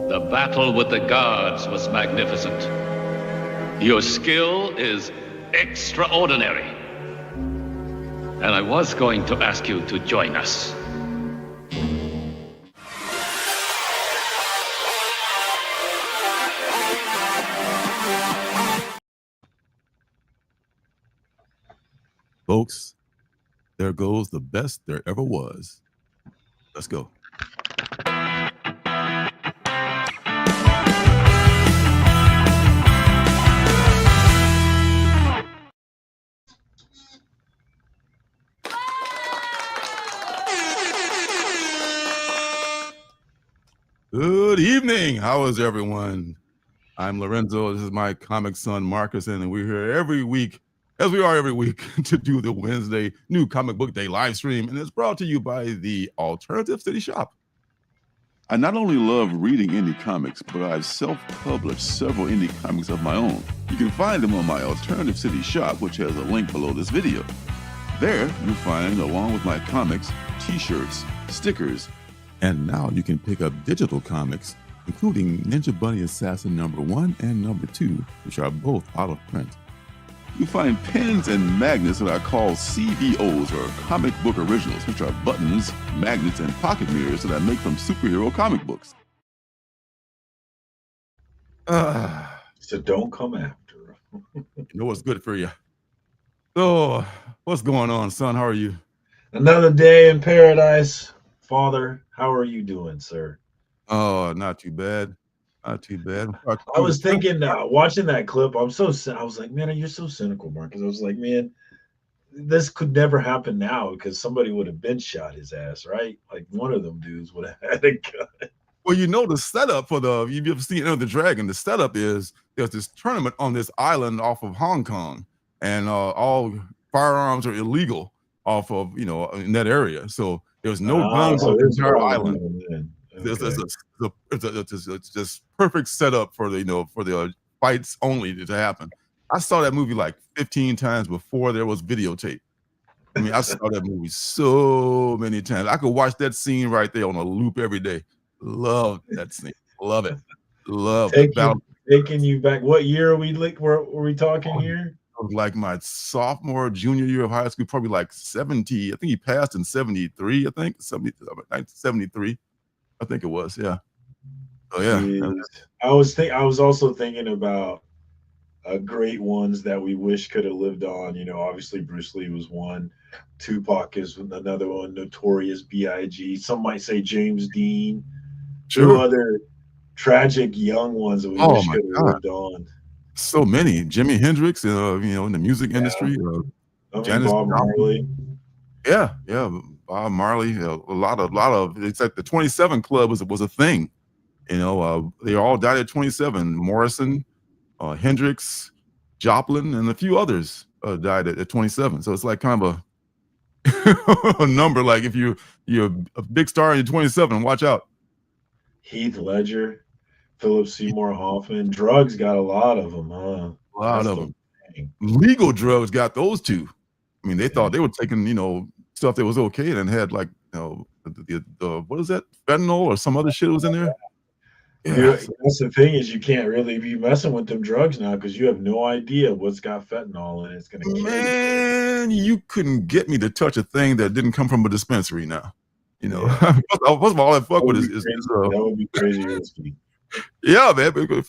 The battle with the guards was magnificent. Your skill is extraordinary. And I was going to ask you to join us. Folks, there goes the best there ever was. Let's go. Good evening. How is everyone? I'm Lorenzo. This is my comic son, Marcus, and we're here every week, as we are every week, to do the Wednesday New Comic Book Day live stream, and it's brought to you by the Alternative City Shop. I not only love reading indie comics, but I've self-published several indie comics of my own. You can find them on my Alternative City Shop, which has a link below this video. There, you'll find, along with my comics, t-shirts, stickers, and now you can pick up digital comics, including Ninja Bunny Assassin #1 and #2, which are both out of print. You'll find pins and magnets that I call CBOs, or comic book originals, which are buttons, magnets, and pocket mirrors that I make from superhero comic books. So don't come after. You know what's good for you. So, what's going on, son? How are you? Another day in paradise. Father, how are you doing, sir? Oh, not too bad. Not too bad. I was thinking, watching that clip, I was like, man, you're so cynical, Marcus. I was like, man, this could never happen now because somebody would have been shot his ass, right? Like one of them dudes would have had a gun. Well, you know, the setup for you've ever seen Enter the Dragon, the setup is there's this tournament on this island off of Hong Kong, and all firearms are illegal off of, in that area. So There's no guns So on the there's a entire lot island. going on. It's, Okay. it's just perfect setup for the fights only to happen. I saw that movie like 15 times before there was videotape. I mean, I saw that movie so many times. I could watch that scene right there on a loop every day. Love that scene. Love it. Love the battle. Taking you back. What year are we were we talking here? Like my sophomore, junior year of high school, probably like 70. I think he passed in 73, I think. 1973. I think it was, yeah. Oh yeah. Jeez. I was also thinking about great ones that we wish could have lived on. You know, obviously Bruce Lee was one. Tupac is another one. Notorious B.I.G. Some might say James Dean. Two Sure. other tragic young ones that we Oh wish my could have God. lived on. So many. Jimi Hendrix, in the music industry. I mean, Janis Bob Joplin. Marley. Yeah. Bob Marley. A lot of. It's like the 27 Club was a thing. They all died at 27. Morrison, Hendrix, Joplin, and a few others died at 27. So it's like kind of a number. Like if you're a big star and you're 27, watch out. Heath Ledger, Philip Seymour Hoffman. Drugs got a lot of them, huh? A lot That's of the them. thing. Legal drugs got those two. I mean, they thought they were taking, stuff that was okay and had like, the what is that? Fentanyl or some other shit was in there. Yeah. That's the thing is you can't really be messing with them drugs now because you have no idea what's got fentanyl in it. It's going to kill you. Man, you couldn't get me to touch a thing that didn't come from a dispensary now. Yeah. First of all, I fuck with is that would be crazy risky. yeah, man. Because,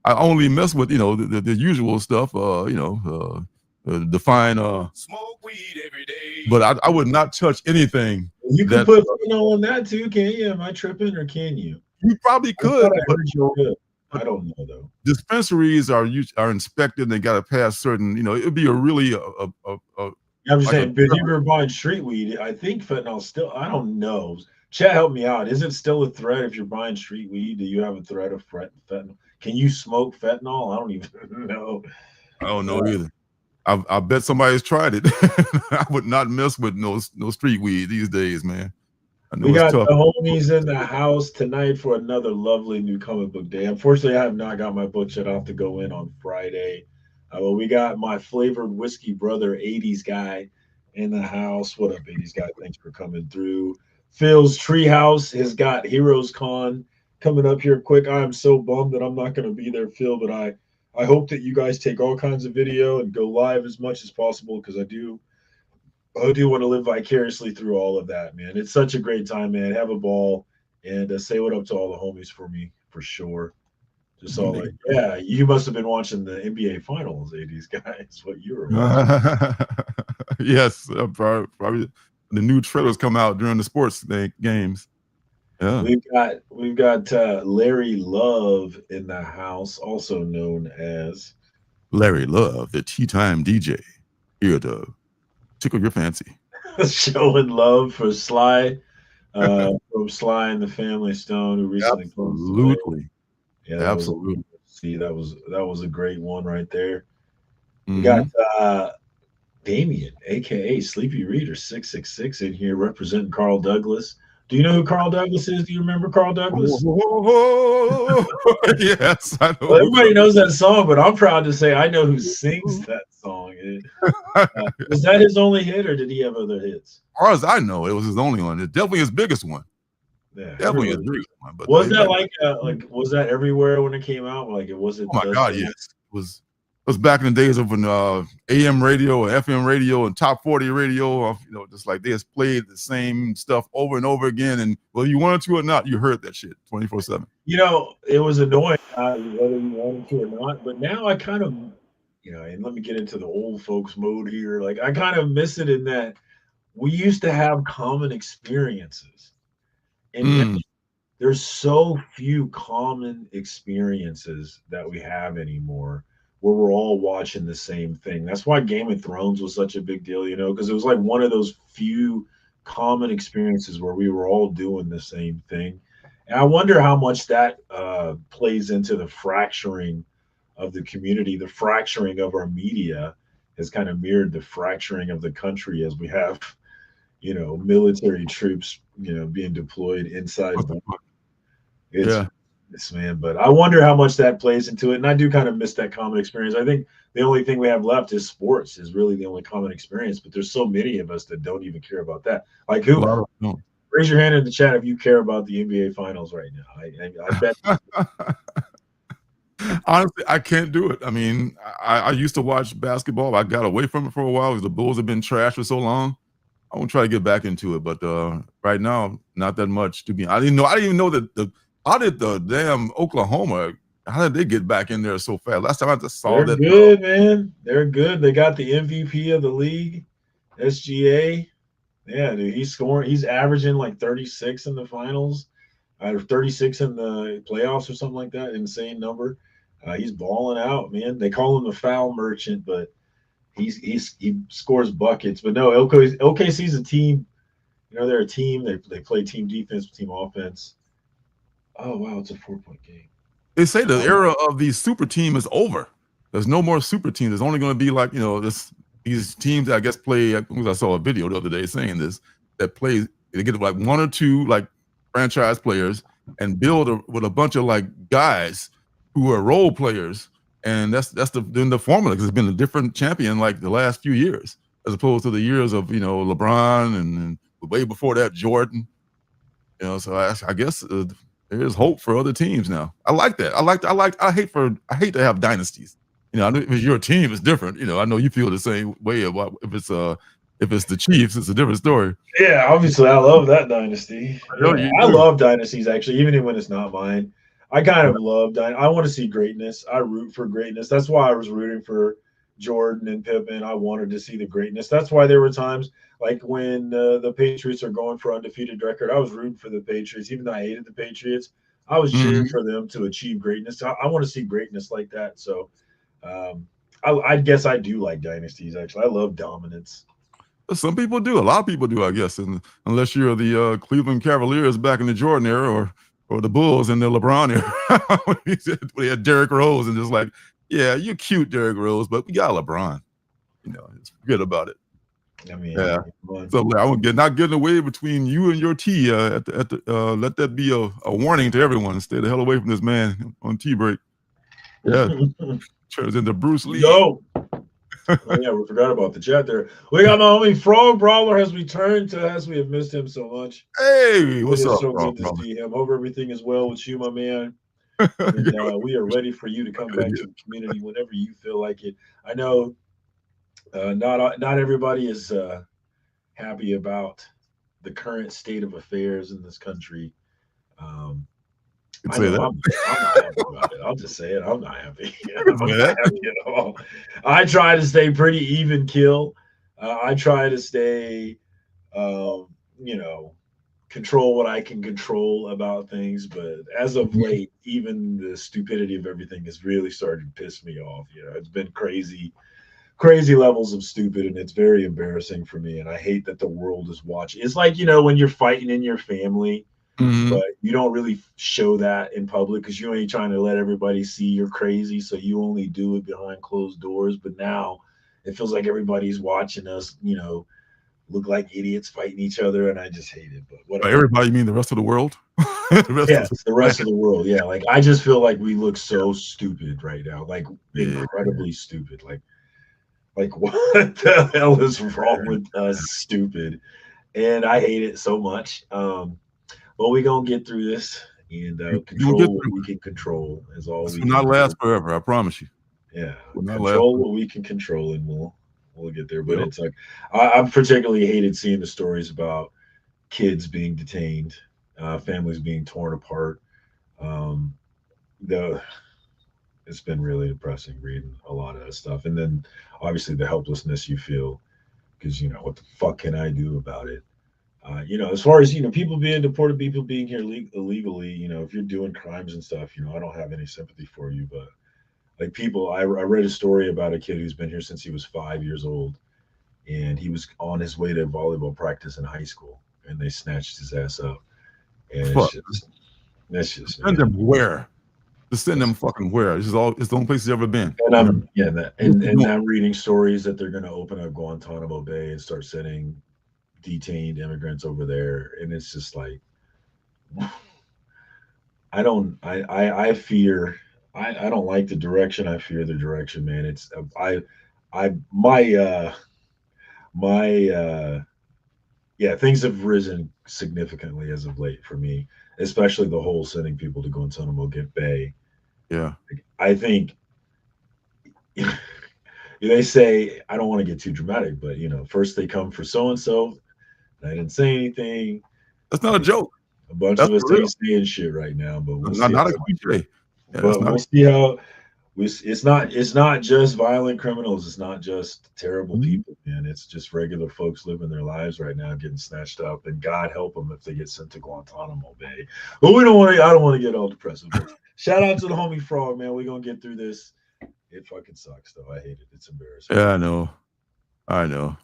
I only mess with the usual stuff. Define Smoke weed every day. but I would not touch anything. You can put fentanyl in that too, can you? Am I tripping or can you? You probably I could. thought I heard you could. I don't know though. Dispensaries are inspected and they got to pass certain. It'd be a really I'm just saying, but if you were buying street weed, I think fentanyl still. I don't know. Chat, help me out. Is it still a threat if you're buying street weed? Do you have a threat of fentanyl? Can you smoke fentanyl? I don't even know. I don't know either. I bet somebody's tried it. I would not mess with no street weed these days, man. We got the homies in the house tonight for another lovely new comic book day. Unfortunately, I have not got my book yet. I'll have to go in on Friday. But we got my flavored whiskey brother, 80s guy, in the house. What up, 80s guy? Thanks for coming through. Phil's Treehouse has got Heroes Con coming up here quick. I am so bummed that I'm not going to be there, Phil, but I hope that you guys take all kinds of video and go live as much as possible because I do want to live vicariously through all of that, man. It's such a great time, man. Have a ball and say what up to all the homies for me, for sure. Just all like, yeah, you must have been watching the NBA Finals, 80s guys. What you were watching. Yes, probably the new trailers come out during the sports games. Yeah, we've got Larry Love in the house, also known as Larry Love, the tea time DJ, here to tickle your fancy. Showing love for Sly, from Sly and the Family Stone, who recently absolutely. Yeah, absolutely. That was a great one right there. We got Damien, aka Sleepy Reader 666, in here representing Carl Douglas. Do you know who Carl Douglas is? Do you remember Carl Douglas? Yes, I know. Well, everybody knows that song, but I'm proud to say I know who sings that song. Was that his only hit, or did he have other hits? As far as I know, it was his only one. It's definitely his biggest one. Yeah, definitely his biggest one. But was that like was that everywhere when it came out? Like it wasn't. Oh my God, yes. It was back in the days of when AM radio or FM radio and top 40 radio, just like they just played the same stuff over and over again. And whether you wanted to or not, you heard that shit 24/7. It was annoying whether you wanted to or not. But now I kind of, and let me get into the old folks mode here. Like I kind of miss it in that we used to have common experiences, and there's so few common experiences that we have anymore, where we're all watching the same thing. That's why Game of Thrones was such a big deal, because it was like one of those few common experiences where we were all doing the same thing. And I wonder how much that plays into the fracturing of the community. The fracturing of our media has kind of mirrored the fracturing of the country as we have, military troops, being deployed inside. What the fuck? It's Yeah. it's man, but I wonder how much that plays into it. And I do kind of miss that common experience. I think the only thing we have left is sports is really the only common experience. But there's so many of us that don't even care about that. Like A who? lot of no. Raise your hand in the chat if you care about the NBA Finals right now. I bet. Honestly, I can't do it. I mean, I used to watch basketball. I got away from it for a while because the Bulls have been trash for so long. I want to try to get back into it, but right now, not that much. I didn't even know that how did the damn Oklahoma? How did they get back in there so fast? Last time I just saw They're that. good, man. They're good. They got the MVP of the league, SGA. Yeah, dude, he's scoring. He's averaging like 36 in the finals, or 36 in the playoffs, or something like that. Insane number. He's balling out, man. They call him the foul merchant, but he scores buckets. But no, OKC's a team. They're a team. They play team defense, team offense. Oh wow, it's a 4-point game. They say the era of the super team is over. There's no more super teams. There's only going to be like these teams that I guess play. I saw a video the other day saying this, that play. They get like one or two like franchise players and build with a bunch of like guys who are role players, and that's the formula, because it's been a different champion like the last few years as opposed to the years of LeBron and way before that Jordan. So I guess there's hope for other teams now. I like that. I hate to have dynasties. I know if it's your team, it's different. I know you feel the same way about if it's the Chiefs, it's a different story. Yeah, obviously, I love that dynasty. I know you I do. love dynasties, actually, even when it's not mine. I kind of love I want to see greatness. I root for greatness. That's why I was rooting for Jordan and Pippen. I wanted to see the greatness. That's why there were times like when the Patriots are going for undefeated record. I was rooting for the Patriots, even though I hated the Patriots. I was cheering for them to achieve greatness. I want to see greatness like that. So I guess I do like dynasties. Actually, I love dominance. Some people do. A lot of people do, I guess. And unless you're the Cleveland Cavaliers back in the Jordan era, or the Bulls in the LeBron era, we had Derrick Rose, and just like, yeah, you're cute, Derrick Rose, but we got LeBron. Just forget about it. I mean, yeah. So I won't not getting away between you and your tea. Let that be a warning to everyone. Stay the hell away from this man on tea break. Yeah, turns into Bruce Lee. Yo. Oh, yeah, we forgot about the chat there. We got my homie Frog Brawler has returned to us. We have missed him so much. Hey, what's up? So good to see him. Hope everything is well with you, my man. And, we are ready for you to come back to the community whenever you feel like it. I know not everybody is happy about the current state of affairs in this country. I'm not happy about it. I'll just say it. I'm not happy. I'm not happy at all. I try to stay pretty even kill. I try to stay, control what I can control about things. But as of late, even the stupidity of everything has really started to piss me off. It's been crazy levels of stupid, and it's very embarrassing for me. And I hate that the world is watching. It's like, when you're fighting in your family. Mm-hmm. But you don't really show that in public because you ain't trying to let everybody see you're crazy. So you only do it behind closed doors. But now it feels like everybody's watching us, look like idiots fighting each other. And I just hate it. But whatever. Everybody, you mean the rest of the world? The rest of the world. Yeah. Like, I just feel like we look so stupid right now. Like, incredibly stupid. Like what the hell is wrong with us? Stupid. And I hate it so much. Well, we're going to get through this and control what we can control is all we can. This will not last forever, I promise you. Yeah. Control what we can control, and we'll get there. But it's like, I've particularly hated seeing the stories about kids being detained, families being torn apart. It's been really depressing reading a lot of that stuff. And then obviously the helplessness you feel because, what the fuck can I do about it? As far as, people being deported, people being here illegally, if you're doing crimes and stuff, I don't have any sympathy for you. But like I read a story about a kid who's been here since he was 5 years old, and he was on his way to volleyball practice in high school, and they snatched his ass up. And it's just send them where? Just send them fucking where? It's the only place he's ever been. And I'm reading stories that they're going to open up Guantanamo Bay and start sending detained immigrants over there, and it's just like I don't I fear I don't like the direction. I fear the direction, man. It's I my yeah, things have risen significantly as of late for me, especially the whole sending people to Guantanamo Bay. Yeah. I think they say I don't want to get too dramatic, but first they come for so and so, and I didn't say anything. That's not a joke. A bunch That's of us for real. ain't saying shit right now, but we'll Not, see. not a cliche. Yeah, that's But not we'll see how. It's not just violent criminals. It's not just terrible Mhm. people, man. It's just regular folks living their lives right now, getting snatched up, and God help them if they get sent to Guantanamo Bay. But we don't want to. I don't want to get all depressive. But shout out to the homie Frog, man. We're gonna get through this. It fucking sucks, though. I hate it. It's embarrassing. Yeah, I know.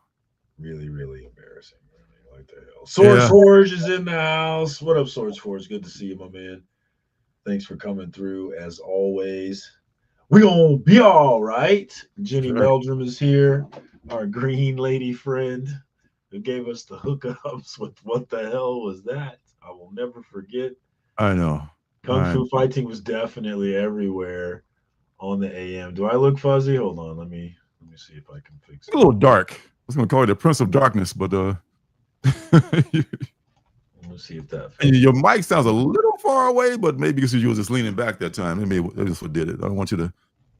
Really, really embarrassing. Really, like the hell. Yeah. Swords Forge is in the house. What up, Swords Forge? Good to see you, my man. Thanks for coming through as always. We gonna be all right. Jenny Sure. Meldrum is here, our green lady friend who gave us the hookups with what the hell was that? I will never forget. I know. Kung Fu fighting was definitely everywhere on the AM. Do I look fuzzy? Hold on, let me see if I can fix it. A little dark. I was gonna call it the Prince of Darkness, but Let's see if that fixes your mic sounds a little far away, but maybe because you was just leaning back that time. Maybe that's what did it. I don't want you to.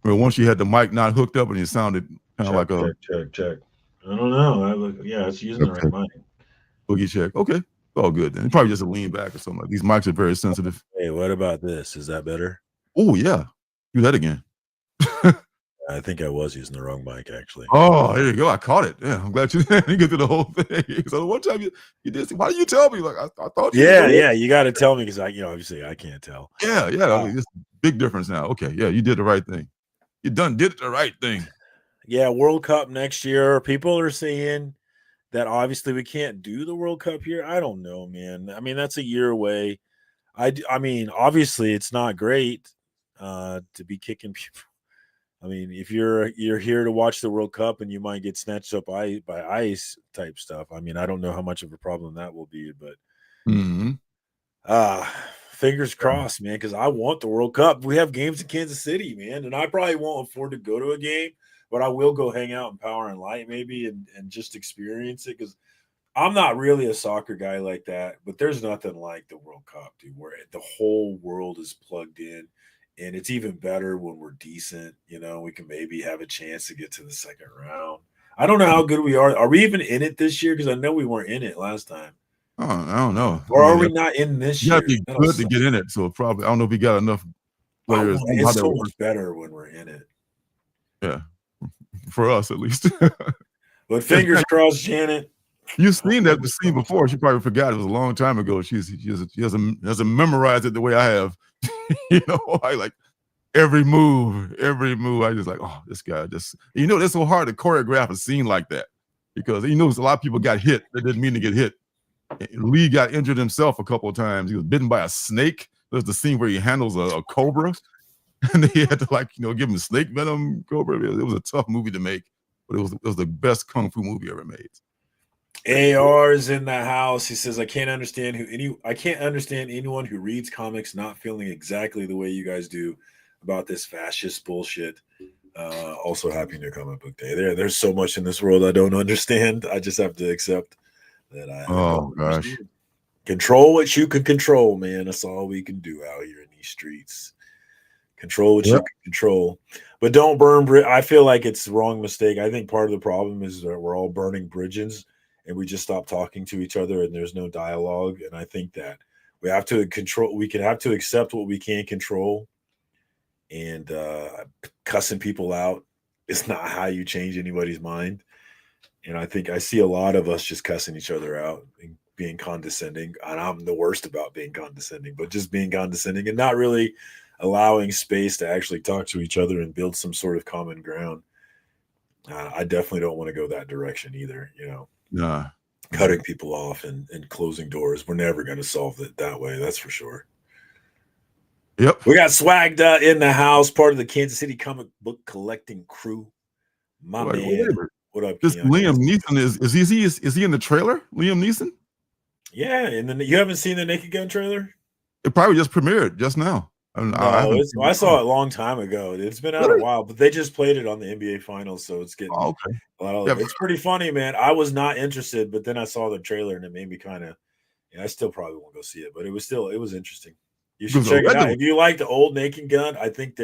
Once you had the mic not hooked up and it sounded kind of like a check. I don't know. Yeah, it's using the right mic. boogie check. Okay, all good then. Probably just a lean back or something. Like these mics are very sensitive. Hey, what about this? Is that better? Oh yeah, do that again. I think I was using the wrong mic, actually. Oh, there you go. I caught it. Yeah, I'm glad you didn't get through the whole thing. So one time you did. Why didn't you tell me? Like I thought. Yeah. You got to tell me because obviously I can't tell. Yeah. I mean, it's a big difference now. Okay, yeah, you did the right thing. You did the right thing. Yeah, World Cup next year. People are saying that obviously we can't do the World Cup here. I don't know, man. I mean, that's a year away. I mean, obviously it's not great to be kicking people. I mean, if you're here to watch the World Cup and you might get snatched up by ICE type stuff. I mean, I don't know how much of a problem that will be, but fingers crossed, man, because I want the World Cup. We have games in Kansas City, man, and I probably won't afford to go to a game, but I will go hang out in Power and Light maybe and just experience it because I'm not really a soccer guy like that, but there's nothing like the World Cup, dude, where the whole world is plugged in. And it's even better when we're decent. We can maybe have a chance to get to the second round. I don't know how good we are. Are we even in it this year? Because I know we weren't in it last time. Oh, I don't know. Or are we not in this year? You got to be good to get in it. So probably, I don't know if we got enough players. It's so much better when we're in it. Yeah. For us, at least. But fingers crossed, Janet. You've seen that scene before. She probably forgot it was a long time ago. She hasn't memorized it the way I have. I like every move. I just like, oh, this guy just. It's so hard to choreograph a scene like that because a lot of people got hit that didn't mean to get hit. Lee got injured himself a couple of times. He was bitten by a snake. There's the scene where he handles a cobra, and they had to give him snake venom cobra. It was a tough movie to make, but it was the best kung fu movie ever made. AR is in the house. He says, I can't understand anyone who reads comics not feeling exactly the way you guys do about this fascist bullshit. Also, happy New Comic Book Day. There's so much in this world I don't understand. I just have to accept that I don't understand. Control what you can control, man. That's all we can do out here in these streets. Control what you can control. But don't burn I feel like it's the wrong mistake. I think part of the problem is that we're all burning bridges and we just stop talking to each other and there's no dialogue. And I think that we have to accept what we can't control. And cussing people out is not how you change anybody's mind. And I think I see a lot of us just cussing each other out and being condescending. And I'm the worst about being condescending, but just being condescending and not really allowing space to actually talk to each other and build some sort of common ground. I definitely don't want to go that direction either. Nah. Cutting people off and closing doors. We're never going to solve it that way. That's for sure. Yep. We got Swagged in the house, part of the Kansas City comic book collecting crew. My man. What up, This Keon? Liam Neeson is he in the trailer? Liam Neeson? Yeah, and then you haven't seen the Naked Gun trailer? It probably just premiered just now. No, I saw it a long time ago. It's been out a while, but they just played it on the NBA Finals, so it's getting okay. a lot of. It's pretty funny, man. I was not interested, but then I saw the trailer and it made me kind of. Yeah, I still probably won't go see it, but it was interesting. You should check it out if you like the old Naked Gun. I think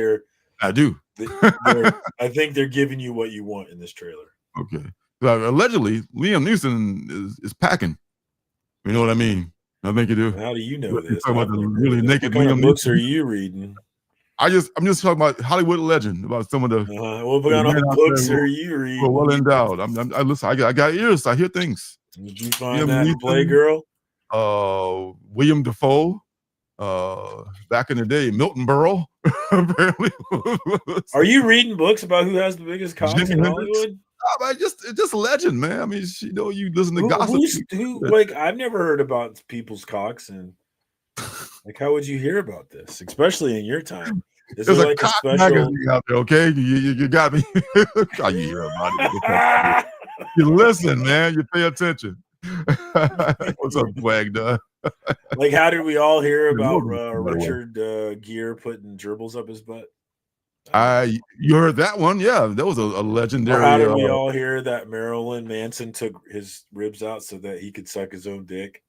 I do. I think they're giving you what you want in this trailer. Okay. Allegedly, Liam Neeson is packing. You know what I mean? I think you do. How do you know this? About the really naked what kind Liam of books Neeson. are you reading? I'm just talking about Hollywood legend, about some of the. What kind of books are you reading? Well endowed. I listen. I got ears. I hear things. Did you find that in Playgirl? William Dafoe. Back in the day, Milton Berle. Apparently. Are you reading books about who has the biggest cocks in Hollywood? Just legend, man. I mean, you listen to gossip. Like, I've never heard about people's cocks, and like, how would you hear about this, especially in your time? Is There's there like a special magazine out there? Okay, you got me. How you hear about it? You listen, man. You pay attention. What's up, Swag? Like, how did we all hear about Richard Gere putting gerbils up his butt? You heard that one? Yeah, that was a legendary. Or how did we all hear that Marilyn Manson took his ribs out so that he could suck his own dick?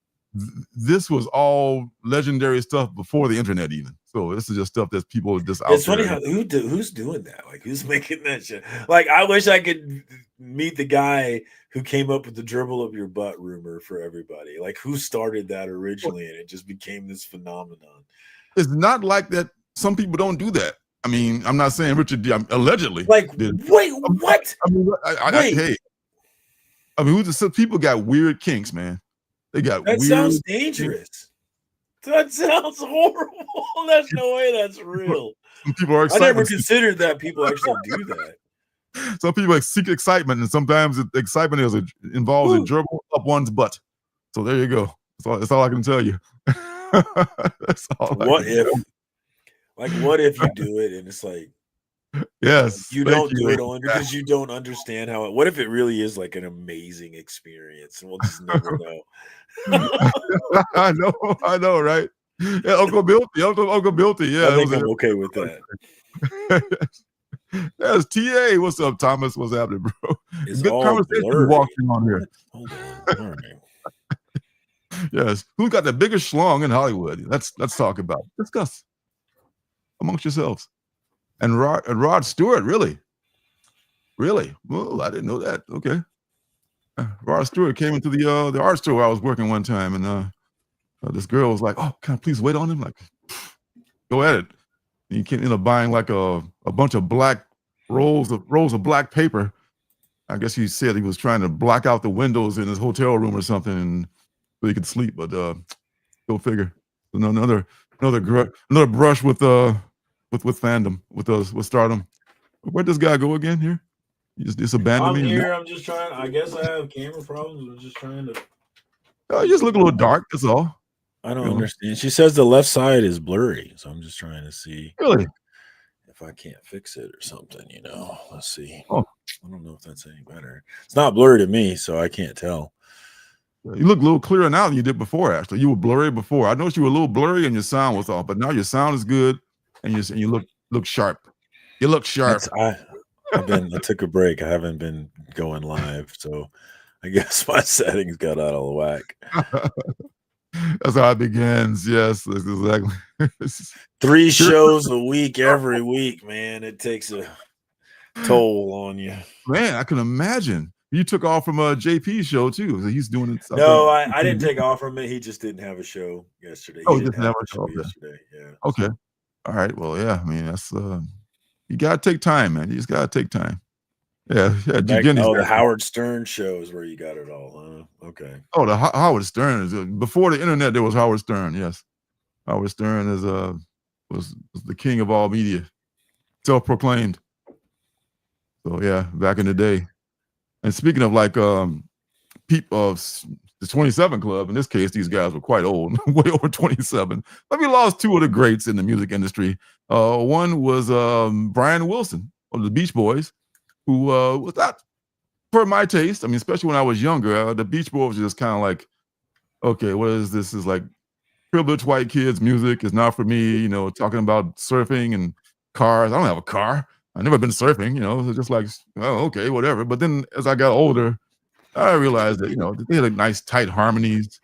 This was all legendary stuff before the internet, even. So this is just stuff that people just out. It's funny how who's doing that? Like, who's making that shit? Like, I wish I could meet the guy who came up with the dribble up your butt rumor for everybody. Like, who started that originally, and it just became this phenomenon. It's not like that. Some people don't do that. I mean, I'm not saying Richard allegedly. Like, did. Wait, what? I mean, hey, I mean, people got weird kinks, man. They got that weird. Sounds dangerous. That sounds horrible. There's no way that's real. Some people are excited. I never considered that people actually do that. Some people seek excitement, and sometimes the excitement involves a gerbil up one's butt. So there you go. That's all I can tell you. That's all. What if you do it and it's like, yes, you don't do it only because you don't understand how it. What if it really is like an amazing experience, and we'll just never know. I know, right? Yeah, Uncle Bilty. Yeah, I think I'm okay with that. That's TA. What's up, Thomas? What's happening, bro? It's good conversation walking on here. Hold on. All right. Yes. Who got the biggest schlong in Hollywood? Let's talk about it. Discuss amongst yourselves. And Rod Stewart, really? Well, I didn't know that. Okay. Rod Stewart came into the art store where I was working one time, and this girl was like, "Oh, can I please wait on him?" Like, go at it. And he came in buying like a bunch of black rolls of black paper. I guess he said he was trying to black out the windows in his hotel room or something, so he could sleep. But go figure. Another brush with fandom, with stardom. Where'd this guy go again here? You just abandoned me. I'm here. I'm just trying. I guess I have camera problems. I'm just trying to. You just look a little dark. That's all. I don't understand. She says the left side is blurry, so I'm just trying to see. Really? If I can't fix it or something, Let's see. Oh. I don't know if that's any better. It's not blurry to me, so I can't tell. You look a little clearer now than you did before. Actually, you were blurry before. I noticed you were a little blurry and your sound was off, but now your sound is good and you look sharp. You look sharp. I took a break. I haven't been going live, so I guess my settings got out of whack. That's how it begins. Yes, exactly. 3 shows a week every week, man. It takes a toll on you. Man, I can imagine. You took off from a JP show too. So he's doing it. No, I didn't take off from it. He just didn't have a show yesterday. He didn't have a show yesterday. Yeah. Okay. All right. Well, yeah. I mean, that's you gotta take time, man. You just gotta take time. Yeah. The Howard Stern show is where you got it all, huh? Okay. Oh, the Howard Stern is before the internet. There was Howard Stern. Yes, Howard Stern was the king of all media, self-proclaimed. So yeah, back in the day. And speaking of like people of the 27 Club, in this case, these guys were quite old, way over 27. But we lost 2 of the greats in the music industry. One was Brian Wilson of the Beach Boys, who was for my taste, I mean, especially when I was younger, the Beach Boys was just kind of like, okay, what is this? Is like privileged white kids music is not for me. You know, talking about surfing and cars. I don't have a car. I've never been surfing. You know, it's just like, oh, okay, whatever. But then as I got older, I realized that they had like nice tight harmonies,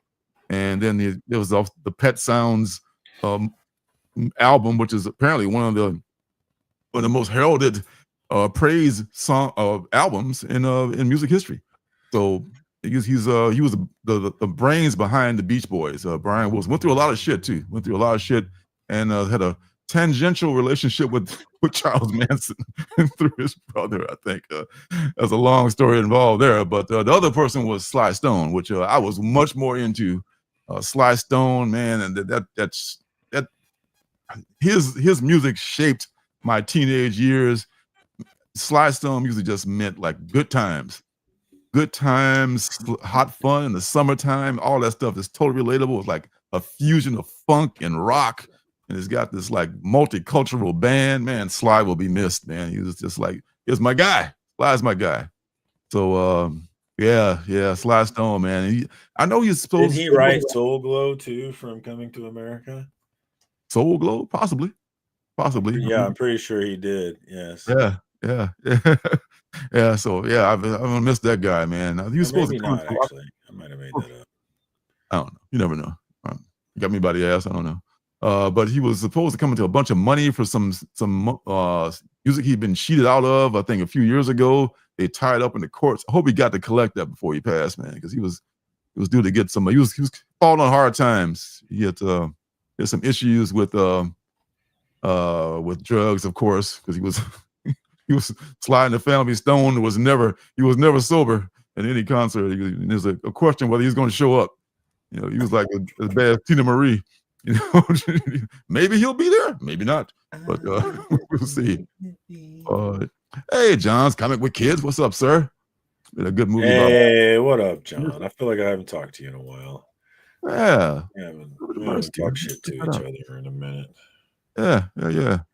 and then there was also the Pet Sounds um, album, which is apparently one of the most heralded praise song albums in music history. So he was the brains behind the Beach Boys. Brian Wilson went through a lot of shit too. Went through a lot of shit and had a tangential relationship with Charles Manson through his brother. I think there's a long story involved there. But the other person was Sly Stone, which I was much more into. Sly Stone, man, and that's his music shaped my teenage years. Sly Stone music just meant like good times, hot fun in the summertime. All that stuff is totally relatable. It's like a fusion of funk and rock, and it's got this like multicultural band. Man, Sly will be missed. Man, he was just like, he's my guy. Sly's my guy. So yeah, Sly Stone, man. I know he's supposed. Did he write Soul Glow too from Coming to America? Soul Glow, possibly. Yeah, I'm pretty sure he did. Yes. Yeah. Yeah. So yeah, I'm gonna miss that guy, man. He was supposed to come. Not, actually. I might have made that up. I don't know. You never know. You got me by the ass. I don't know. But he was supposed to come into a bunch of money for some music he'd been cheated out of. I think a few years ago. They tied up in the courts. I hope he got to collect that before he passed, man, because he was due to get some. He was falling on hard times. He had some issues with drugs, of course, because he was sliding the Family Stone. He was never sober at any concert. There's a question whether he's going to show up. You know, he was like as bad as Tina Marie. You know, maybe he'll be there, maybe not, but we'll see. Hey, John's Comic with Kids. What's up, sir? Been a good movie. Hey, what up, John? I feel like I haven't talked to you in a while. Yeah, we haven't talked shit to each other in a minute. Yeah.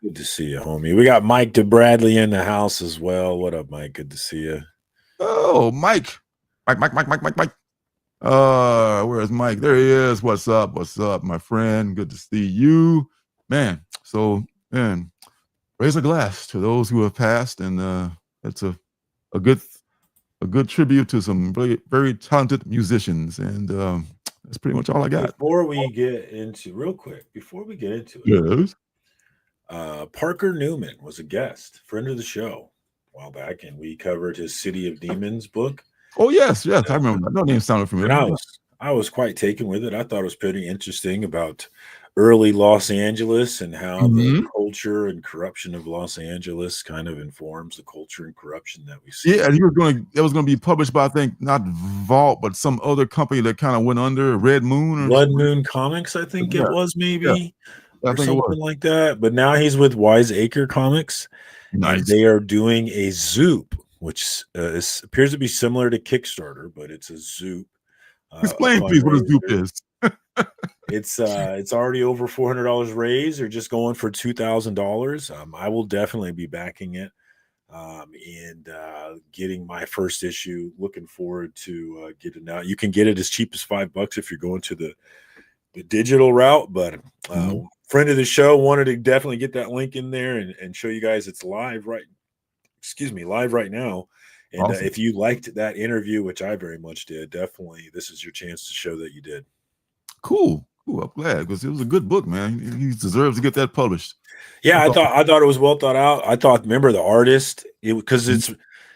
Good to see you, homie. We got Mike DeBradley in the house as well. What up, Mike? Good to see you. Oh, Mike. Where's Mike? There he is. What's up, my friend? Good to see you, man. So, man, raise a glass to those who have passed, and it's a good tribute to some very, very talented musicians, and that's pretty much all I got. Before we get into it, yes. Parker Newman was a guest, friend of the show, a while back, and we covered his City of Demons book. Oh yes, I remember that. No name sounded familiar. I was quite taken with it. I thought it was pretty interesting about early Los Angeles and how the culture and corruption of Los Angeles kind of informs the culture and corruption that we see. Yeah, and it was going to be published by, I think, not Vault, but some other company that kind of went under, Red Moon. Blood Moon Comics, I think it was, maybe. Yeah. Or something like that. But now he's with Wiseacre Comics. Nice. And they are doing a Zoop, which appears to be similar to Kickstarter, but it's a Zoop. Explain, please, what a Zoop is. It's already over $400 raised. They're just going for $2,000. I will definitely be backing it and getting my first issue. Looking forward to getting out. You can get it as cheap as $5 if you're going to the digital route. But friend of the show wanted to definitely get that link in there and show you guys it's live right now. And awesome. If you liked that interview, which I very much did, definitely this is your chance to show that you did. Cool. I'm glad, because it was a good book, man. He deserves to get that published. Yeah, I thought it was well thought out. I thought, remember the artist, because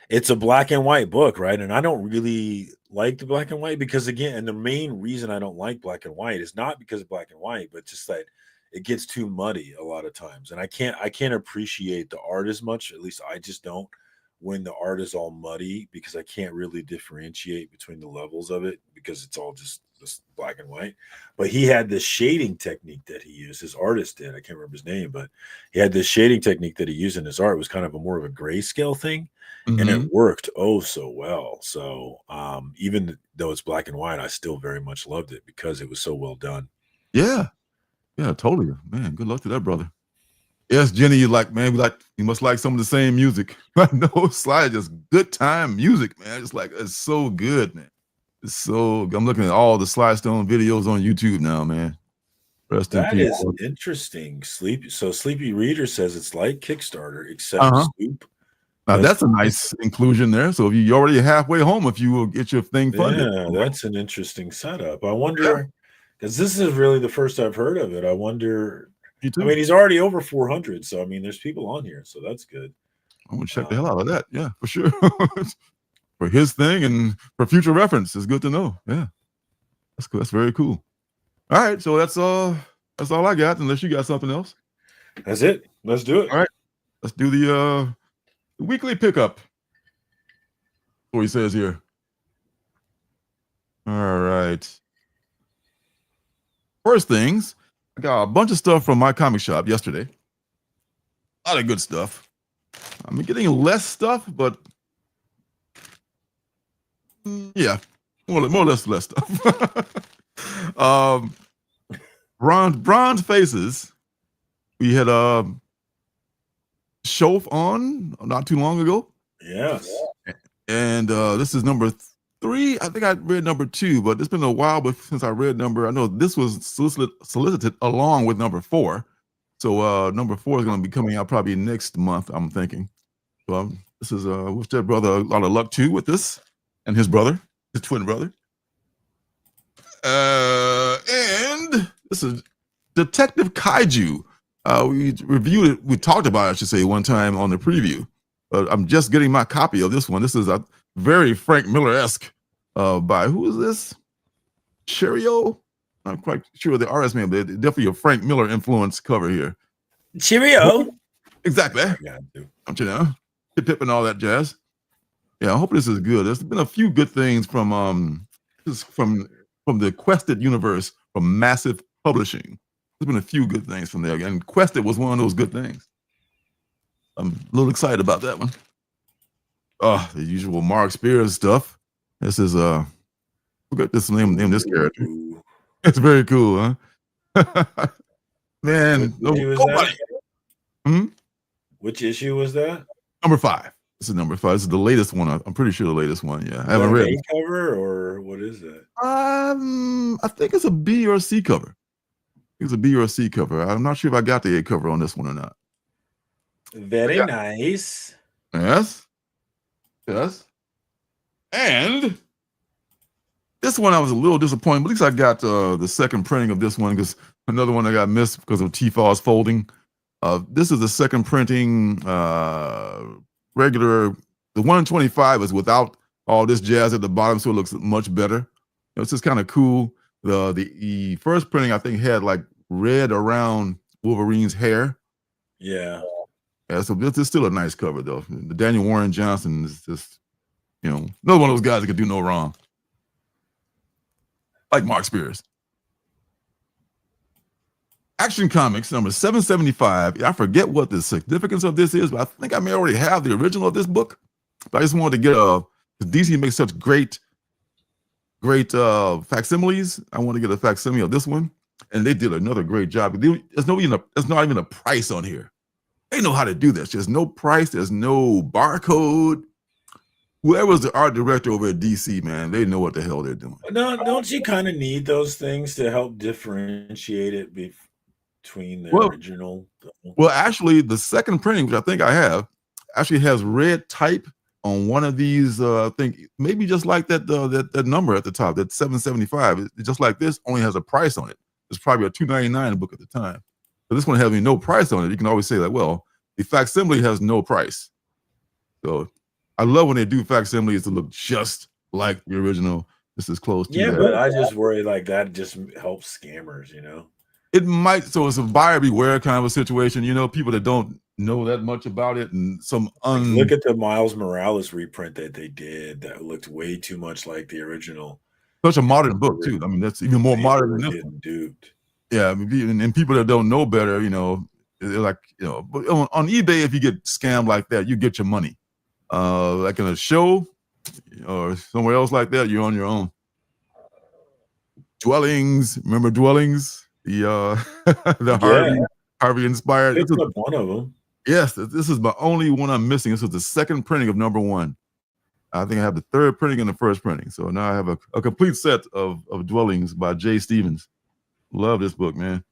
it's a black and white book, right? And I don't really like the black and white because, again, and the main reason I don't like black and white is not because of black and white, but just that it gets too muddy a lot of times, and I can't appreciate the art as much. At least I just don't, when the art is all muddy, because I can't really differentiate between the levels of it because it's all just black and white. But he had this shading technique that he used. His artist did. I can't remember his name, but he had this shading technique that he used in his art. It was kind of more of a grayscale thing, and it worked so well. So even though it's black and white, I still very much loved it because it was so well done. Yeah, totally, man. Good luck to that brother. Yes, Jenny, you like, man, you must like some of the same music. No, Sly is just good time music, man. It's so good, man. It's so. I'm looking at all the Sly Stone videos on YouTube now, man. Rest in That peace. is interesting. Sleepy Reader says it's like Kickstarter, except Uh-huh. Snoop. Now That's that's a nice inclusion there. So if you're already halfway home, if you will get your thing funded. Yeah, that's an interesting setup. I wonder, because this is really the first I've heard of it. I wonder. Me too. I mean, he's already over 400, so I mean, there's people on here, so that's good. I'm gonna check the hell out of that. Yeah, for sure. For his thing and for future reference, it's good to know. Yeah, that's cool. That's very cool. All right, so that's all I got. Unless you got something else. That's it. Let's do it. All right, let's do the weekly pickup. What he says here. All right. First things, I got a bunch of stuff from my comic shop yesterday. A lot of good stuff. I'm getting less stuff, but yeah, more or less stuff. Bronze Faces. We had Shof on not too long ago. Yes. And this is number 3. I think I read number 2, but it's been a while since I read I know this was solicited along with number 4. So number 4 is going to be coming out probably next month, I'm thinking. So this is wish that brother a lot of luck too with this, and his brother, his twin brother. And this is Detective Kaiju. We reviewed it. We talked about it, I should say, one time on the preview. But I'm just getting my copy of this one. This is a very Frank Miller-esque by, who is this? Cheerio? I'm not quite sure the artist name, but definitely a Frank Miller influence cover here. Cheerio. Exactly. Yeah, Don't you know? Tip and all that jazz. Yeah, I hope this is good. There's been a few good things from the Quested universe from Massive Publishing. There's been a few good things from there, and Quested was one of those good things. I'm a little excited about that one. Oh, the usual Mark Spears stuff. This is forget this name this character. It's very cool, huh? Man, nobody. Which issue was that? Number 5. This is number 5. This is the latest one. I'm pretty sure the latest one. Yeah, I haven't read it. A cover or what is it? I think it's a B or a C cover. It's a B or a C cover. I'm not sure if I got the A cover on this one or not. Very nice. Yes. And this one I was a little disappointed, but at least I got the second printing of this one, because another one I got missed because of T-Faw's folding. This is the second printing, regular. The 125 is without all this jazz at the bottom, so it looks much better. It's just kind of cool. The first printing, I think, had like red around Wolverine's hair. Yeah. Yeah, so this is still a nice cover, though. The Daniel Warren Johnson is just, another one of those guys that could do no wrong. Like Mark Spears. Action Comics number 775. I forget what the significance of this is, but I think I may already have the original of this book. But I just wanted to get DC makes such great facsimiles. I want to get a facsimile of this one, and they did another great job. There's not even a price on here. They know how to do this. There's no price. There's no barcode. Whoever's the art director over at DC, man, they know what the hell they're doing. No, don't you kind of need those things to help differentiate it between the original? Well, actually, the second printing, which I think I have, actually has red type on one of these. I think maybe just like that number at the top, that 775. It's just like this, only has a price on it. It's probably a $2.99 book at the time. So this one having no price on it, you can always say that, well, the facsimile has no price. So I love when they do facsimiles to look just like the original. This is close to that. Yeah, but I just worry like that just helps scammers, It might, so it's a buyer beware kind of a situation, people that don't know that much about it, and look at the Miles Morales reprint that they did that looked way too much like the original. Such a modern book too. I mean, that's even more modern than this one. Duped. Yeah, and people that don't know better, they're like, but on eBay, if you get scammed like that, you get your money. Like in a show or somewhere else like that, you're on your own. Dwellings, remember Dwellings? The Harvey. Harvey inspired. Picked up one of them. Yes, this is my only one I'm missing. This is the second printing of number 1. I think I have the third printing and the first printing. So now I have a complete set of Dwellings by Jay Stevens. Love this book, man.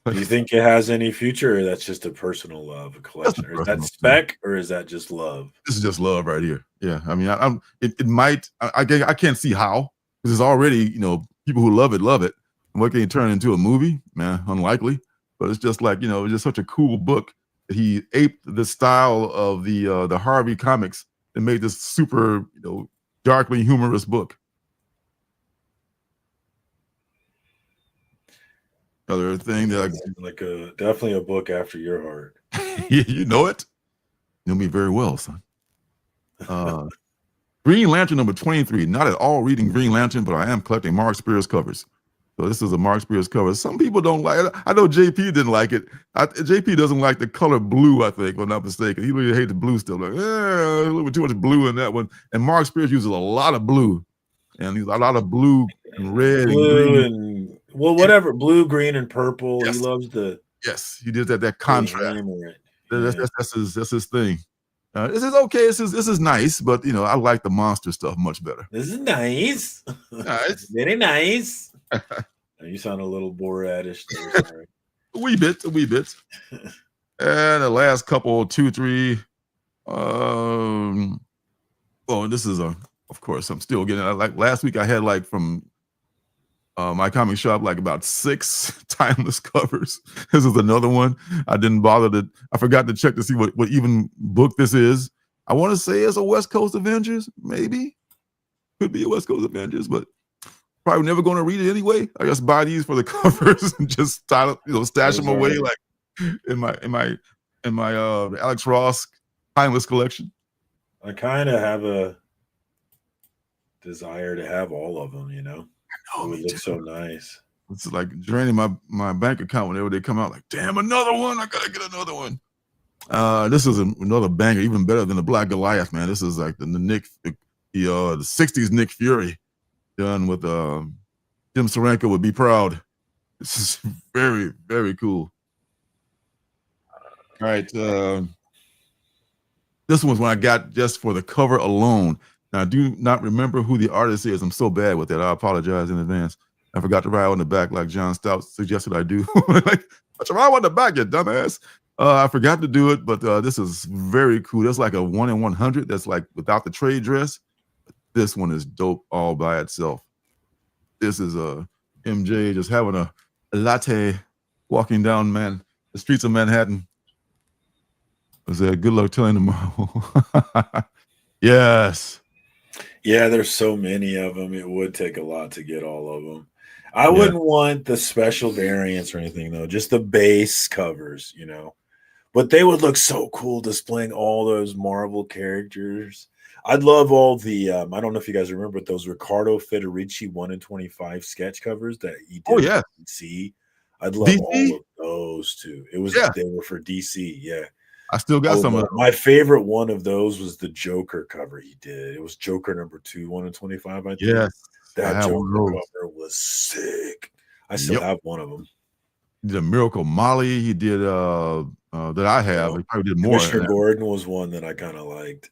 Do you think it has any future, or that's just a personal love, a collection? Or is that spec, or is that just love? This is just love right here. Yeah, I mean, it might. I can't see how, because it's already, people who love it. And what can you turn into a movie? Man, unlikely. But it's just like, it's just such a cool book that he aped the style of the Harvey comics and made this super, darkly humorous book. Other thing that definitely a book after your heart. You know it. You know me very well, son. Green Lantern number 23. Not at all reading Green Lantern, but I am collecting Mark Spears covers. So this is a Mark Spears cover. Some people don't like it. I know JP didn't like it. JP doesn't like the color blue, I think, if I'm not mistaken. He really hates the blue still. Like, a little bit too much blue in that one. And Mark Spears uses a lot of blue. And a lot of blue and red blue and green. Whatever, blue, green, and purple. Yes. He loves the. Yes, he did that contrast. That's his thing. This is okay. This is nice, but I like the monster stuff much better. This is nice. Nice. Very nice. You sound a little Borat-ish there, sorry. a wee bit. And the last couple, 2, 3. This is of course, I'm still getting, like last week I had from my comic shop, about 6 timeless covers. This is another one. I forgot to check to see what even book this is. I want to say it's a West Coast Avengers, maybe. Could be a West Coast Avengers, but probably never going to read it anyway. I just buy these for the covers and just stash them away in my Alex Ross timeless collection. I kind of have a desire to have all of them, it would look so nice. It's like draining my bank account whenever they come out. Like, damn, another one! I gotta get another one. This is another banger, even better than the Black Goliath, man. This is like the '60s Nick Fury, done with Jim Steranko would be proud. This is very, very cool. All right, this one's one I got just for the cover alone. Now, I do not remember who the artist is. I'm so bad with that. I apologize in advance. I forgot to write on the back like John Stout suggested I do. Like, I write on the back, you dumbass. I forgot to do it, but this is very cool. That's like a 1 in 100. That's like without the trade dress. This one is dope all by itself. This is MJ just having a latte, walking down the streets of Manhattan. Was that good luck telling tomorrow? Yes. Yeah, there's so many of them. It would take a lot to get all of them. I wouldn't want the special variants or anything, though. Just the base covers, But they would look so cool displaying all those Marvel characters. I'd love all the, I don't know if you guys remember, but those Riccardo Federici 1 in 25 sketch covers that he did. Oh, yeah. DC. I'd love DC? all of those, too. They were for DC, yeah. I still got some of them. My favorite one of those was the Joker cover he did. It was Joker number 2, 1 in 25, I think. Yes. That Joker cover was sick. I still have one of them. He did a Miracle Molly. He did that I have. He probably did more. Commissioner Gordon was one that I kind of liked.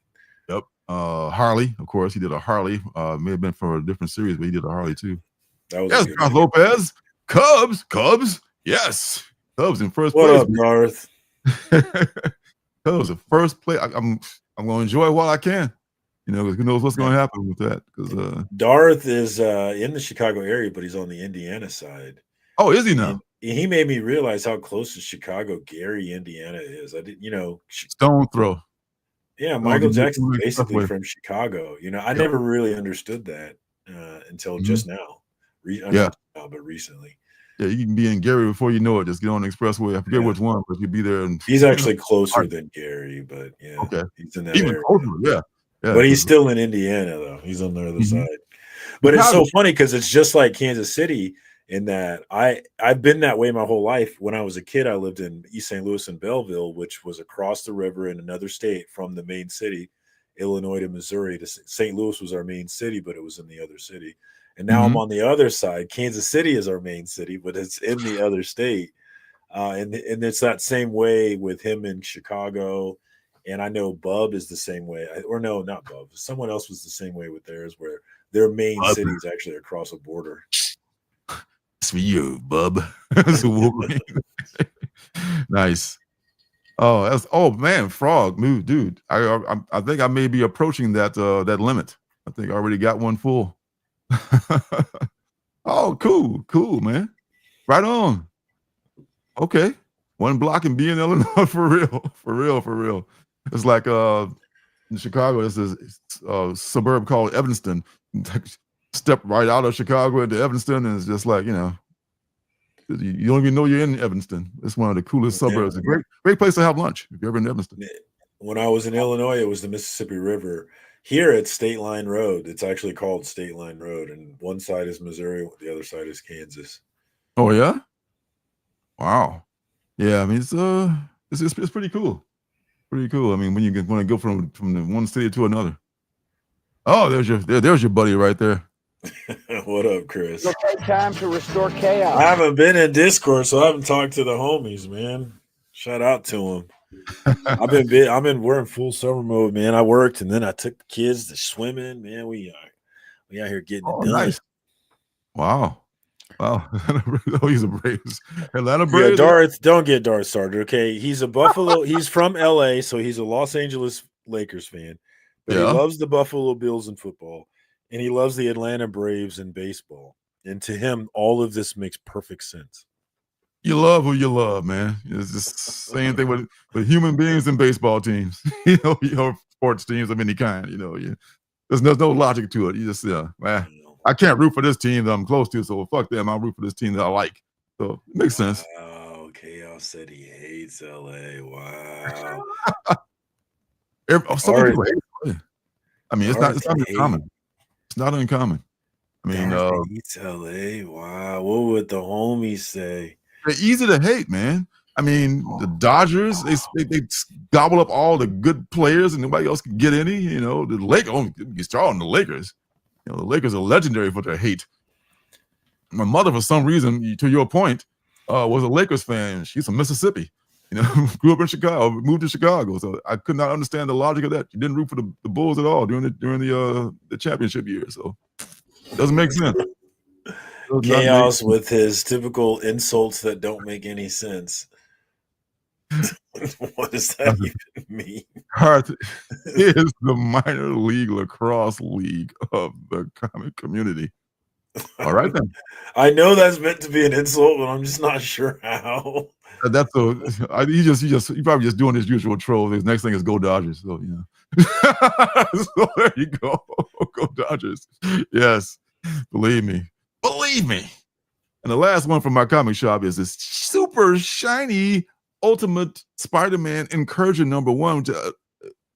Yep. Harley, of course. He did a Harley. May have been for a different series, but he did a Harley too. That was Garth Lopez. Cubs. Yes. Cubs in first place. What up, Garth? Cubs in first place. I'm going to enjoy it while I can. Who knows what's going to happen with that? Because Darth is in the Chicago area, but he's on the Indiana side. Oh, is he now? And he made me realize how close to Chicago, Gary, Indiana is. I didn't, stone throw. Yeah, Michael Jackson's basically from Chicago. I never really understood that until just now. But recently. Yeah, you can be in Gary before you know it. Just get on the expressway. I forget which one, but you'll be there. And he's actually closer than Gary, but okay, he's in that even area. closer. Yeah. But he's still in Indiana, though. He's on the other side. But it's so funny because it's just like Kansas City in that I've been that way my whole life. When I was a kid, I lived in East St. Louis and Belleville, which was across the river in another state from the main city, Illinois to Missouri. St. Louis was our main city, but it was in the other city. And now I'm on the other side. Kansas City is our main city, but it's in the other state. And it's that same way with him in Chicago. And I know Bub is the same way. Or no, not Bub. Someone else was the same way with theirs, where their main city is actually across a border. It's for you, Bub. It's a Wolverine. Nice. Oh man, Frog move, dude. I think I may be approaching that limit. I think I already got one full. Oh, cool, man. Right on. Okay, one block and be in Illinois for real. It's like in Chicago, there's this suburb called Evanston. Step right out of Chicago into Evanston, and it's just like, you don't even know you're in Evanston. It's one of the coolest suburbs. A great place to have lunch if you're ever in Evanston. When I was in Illinois, it was the Mississippi River. Here it's State Line Road. It's actually called State Line Road, and one side is Missouri, the other side is Kansas. Oh yeah, wow. Yeah, I mean it's pretty cool. Pretty cool. I mean, when you want to go from the one city to another. Oh, there's your buddy right there. What up, Chris? It'll take time to restore chaos. I haven't been in Discord, so I haven't talked to the homies, man. Shout out to them. We're in full summer mode, man. I worked and then I took the kids to swimming. Man, we out here getting it done. Nice. Wow. Oh, he's a Braves. Atlanta Braves. Yeah, Darth, don't get Darth started, okay? He's a Buffalo. He's from LA, so he's a Los Angeles Lakers fan. But he loves the Buffalo Bills in football, and he loves the Atlanta Braves in baseball. And to him, all of this makes perfect sense. You love who you love, man. It's the same thing with human beings and baseball teams. Sports teams of any kind. There's no logic to it. You just man. I can't root for this team that I'm close to, so fuck them. I'll root for this team that I like. So it makes sense. Oh, Chaos said he hates LA. Wow. Some people hate LA. I mean, it's not uncommon. It's not uncommon. I mean, hates LA. Wow. What would the homies say? They're easy to hate, man. I mean, the Dodgers, they gobble up all the good players and nobody else can get any. The Lakers, you start on the Lakers. The Lakers are legendary for their hate. My mother, for some reason, to your point, was a Lakers fan. She's from Mississippi. Grew up in Chicago, moved to Chicago. So I could not understand the logic of that. You didn't root for the Bulls at all during the championship year. So it doesn't make sense. Chaos with his typical insults that don't make any sense. What does that even mean? Hearth is the minor league lacrosse league of the comic community. All right then. I know that's meant to be an insult, but I'm just not sure how. That's he probably just doing his usual troll. His next thing is go Dodgers. So so there you go. Go Dodgers. Yes. Believe me. And the last one from my comic shop is this super shiny Ultimate Spider-Man Incursion #1. Which,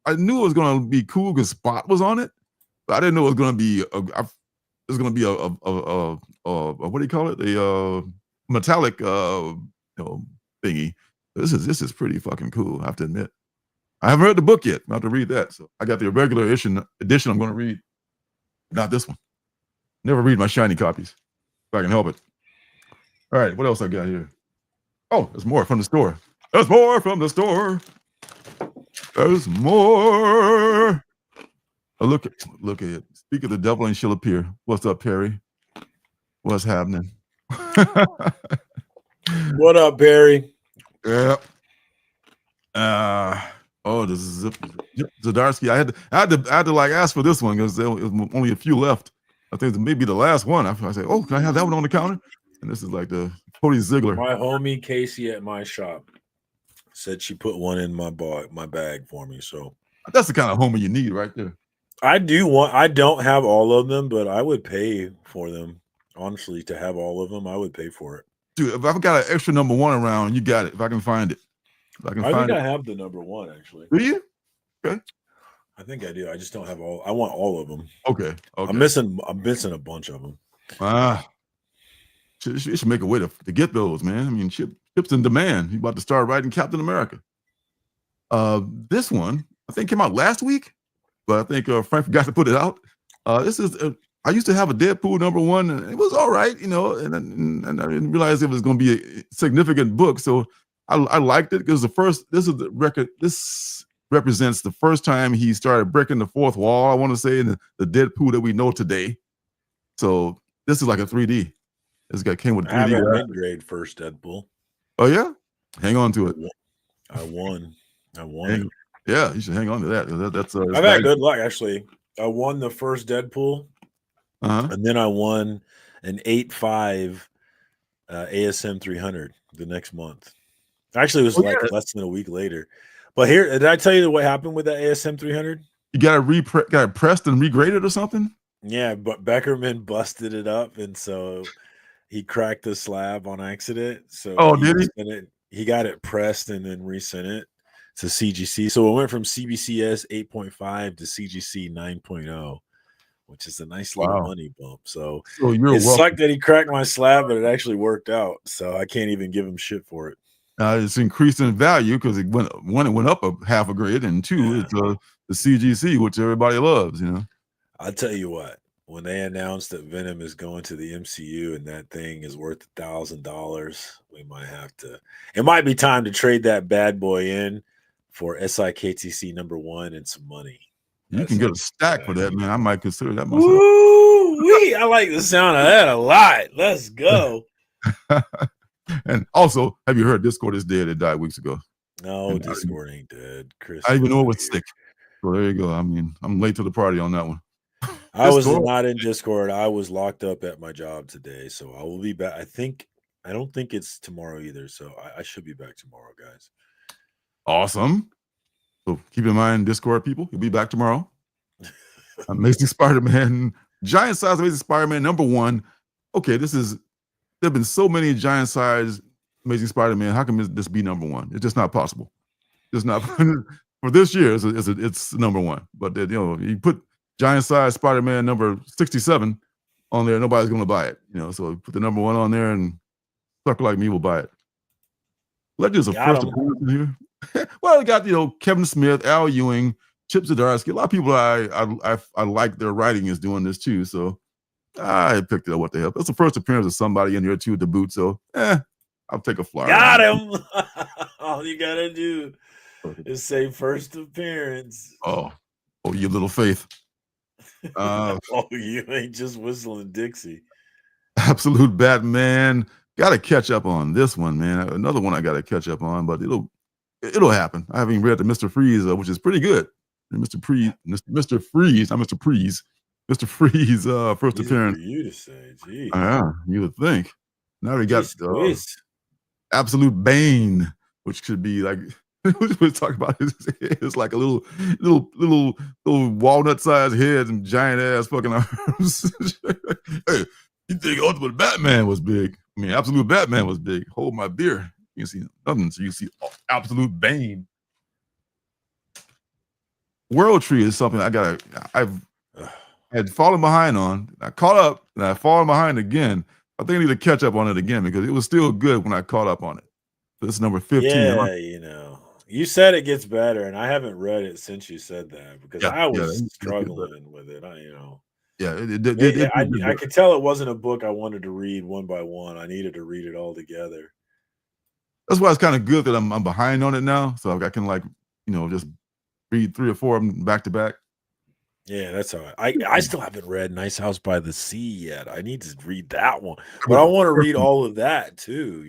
I knew it was going to be cool because Spot was on it, but I didn't know it was going to be what do you call it? A metallic thingy. This is pretty fucking cool, I have to admit. I haven't read the book yet. I have to read that. So I got the regular edition I'm going to read, not this one. Never read my shiny copies if I can help it. All right, what else I got here? Oh, there's more from the store. There's more. Look at it. Speak of the devil and she'll appear. What's up, Perry? What's happening? What up, Perry? Yeah. This is Zadarsky. I had to like ask for this one because there was only a few left. I think it may be the last one. I said, "Oh, can I have that one on the counter?" And this is like the Cody Ziegler. My homie Casey at my shop said she put one in my bag for me. So that's the kind of homie you need right there. I don't have all of them, but I would pay for them. Honestly, to have all of them, I would pay for it. Dude, if I've got an extra #1 around, you got it. If I can find it. I think I have the #1 actually. Do you? Okay. I think I do. I just don't have all. I want all of them. Okay. I'm missing a bunch of them. You should make a way to get those, man. I mean, ships in demand. You about to start writing Captain America. This one I think came out last week, but I think Frank forgot to put it out. This is I used to have a Deadpool #1, and it was all right, you know, and I didn't realize it was going to be a significant book. So I liked it because this is the record. This represents the first time he started breaking the fourth wall, I want to say, in the Deadpool that we know today. So this is like a 3D. This guy came with I have 3D a graphics. mid-grade first Deadpool. Oh yeah, hang on to it. I won it. Yeah, you should hang on to that. That's I've had good luck actually. I won the first Deadpool, and then I won an 8.5 ASM 300 the next month. Actually, it was less than a week later. But here, did I tell you what happened with that ASM 300? You got it pressed and regraded or something? Yeah, but Beckerman busted it up, and so he cracked the slab on accident. So did he? He got it pressed and then resent it to CGC. So it went from CBCS 8.5 to CGC 9.0, which is a nice little money bump. So it sucked that he cracked my slab, but it actually worked out. So I can't even give him shit for it. It's increased in value because it went up a half a grade, and two, it's the CGC, which everybody loves, you know. I'll tell you what, when they announced that Venom is going to the MCU and that thing is worth $1,000, we might have to. It might be time to trade that bad boy in for SIKTC #1 and some money. You can get a stack for that, man. I might consider that myself. Woo-wee! I like the sound of that a lot. Let's go. And also, have you heard Discord is dead? It died weeks ago. No, Discord ain't dead. Chris, I even know it was sick. So there you go. I mean, I'm late to the party on that one. I was not in Discord. I was locked up at my job today, so I will be back. I don't think it's tomorrow either, so I should be back tomorrow, guys. Awesome. So keep in mind, Discord people, you'll be back tomorrow. Amazing Spider-Man, giant size Amazing Spider-Man #1. Okay, there have been so many giant size Amazing Spider-Man. How can this be #1? It's just not possible. It's not for this year. It's #1. But you know, you put giant size Spider-Man number 67 on there, nobody's going to buy it. You know, so put the #1 on there, and sucker like me will buy it. Legends of first appearance in here. Well, we got Kevin Smith, Al Ewing, Chip Zdarsky. A lot of people I like their writing is doing this too. So I picked it up. What the hell? That's the first appearance of somebody in here too, debut. So I'll take a flyer. Got him. All you gotta do is say first appearance. Oh, you little faith. You ain't just whistling Dixie. Absolute Batman. Got to catch up on this one, man. Another one I got to catch up on, but it'll happen. I haven't read the Mr. Freeze, which is pretty good. Mr. Freeze, not Mr. Freeze. Mr. Freeze, first appearance. For you to say, geez. You would think. Now we got Absolute Bane, which could be like we talk about. It's like a little walnut-sized head and giant ass fucking arms. Hey, you think Ultimate Batman was big? I mean, Absolute Batman was big. Hold my beer. You can see nothing, so you see Absolute Bane. World Tree is something I've had fallen behind on. I caught up, and I've fallen behind again. I think I need to catch up on it again because it was still good when I caught up on it. This is number 15. Yeah, you said it gets better, and I haven't read it since you said that because I was struggling with it. I could tell it wasn't a book I wanted to read one by one. I needed to read it all together. That's why it's kind of good that I'm behind on it now, so I can just read 3 or 4 of them back to back. Yeah, that's all right. I still haven't read Nice House by the Sea yet. I need to read that one, but I want to read all of that too.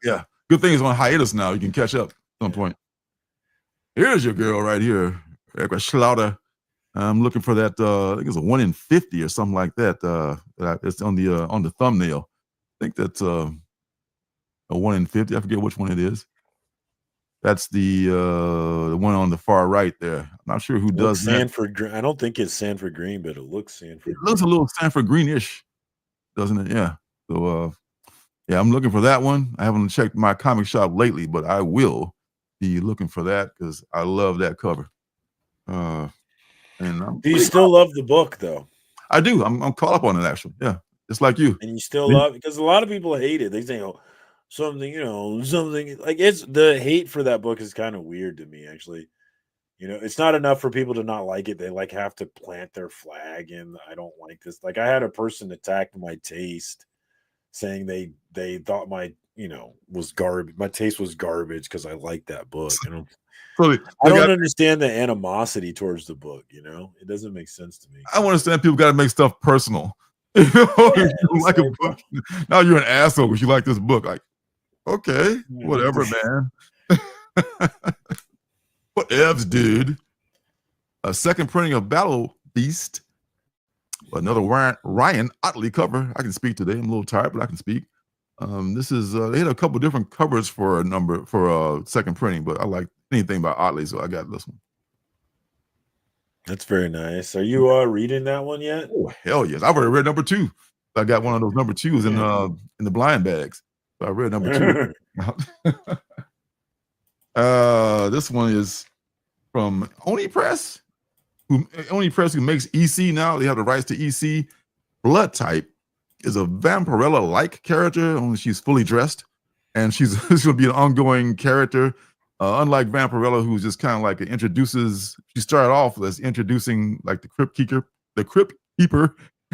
Yeah, good thing it's on hiatus now. You can catch up at some point. Here's your girl right here, Erica Schlauter. I'm looking for that. I think it's a 1 in 50 or something like that. It's on the thumbnail. I think that's a 1 in 50. I forget which one it is. That's the one on the far right there. I'm not sure who does that. Sanford. I don't think it's Sanford Green, but it looks Sanford. It looks a little Sanford Greenish, doesn't it? Yeah. So I'm looking for that one. I haven't checked my comic shop lately, but I will be looking for that because I love that cover. Do you still love the book though? I do. I'm caught up on it actually. Yeah, just like you. And you still love it because a lot of people hate it. They say, something like it's the hate for that book is kind of weird to me actually. You know, it's not enough for people to not like it. They like have to plant their flag in. I don't like this. Like I had a person attack my taste, saying they thought my was garbage. My taste was garbage because I liked that book. And So I don't understand the animosity towards the book. You know, it doesn't make sense to me. I understand people got to make stuff personal. You know, Yeah, you like a book. Now you're an asshole because you like this book. Like, okay, Yeah. whatever, man. Whatevs, dude. A second printing of Battle Beast. Another Ryan Otley cover. I can speak today. I'm a little tired, but I can speak. This is they had a couple different covers for second printing, but I like anything by Otley, so I got this one. That's very nice. Are you reading that one yet? Oh hell yes! I've already read number 2. I got one of those number 2s in the blind bags. So I read number 2. This one is from Oni Press, who makes EC now. They have the rights to EC. Blood Type is a Vampirella-like character, only she's fully dressed, and she's going to be an ongoing character. Unlike Vampirella, who's just kind of like she started off as introducing like the Crypt Keeper,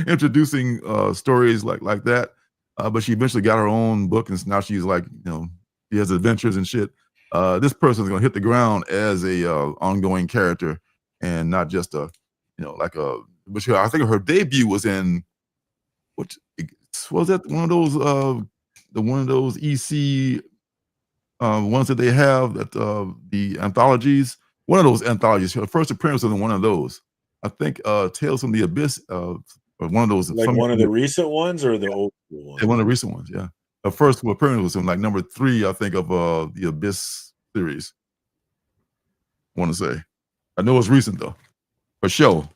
introducing stories like that. But she eventually got her own book, and now she's like, she has adventures and shit. This person's gonna hit the ground as a ongoing character, and not just which I think her debut was in. What was that? One of those EC ones that they have that the anthologies. One of those anthologies. Her first appearance was in one of those. I think Tales from the Abyss. Or one of those. Like one of the recent ones or the old ones? Yeah, one of the recent ones. Yeah. Her first appearance was in like number 3, I think, of the Abyss series. I want to say. I know it's recent though, for sure.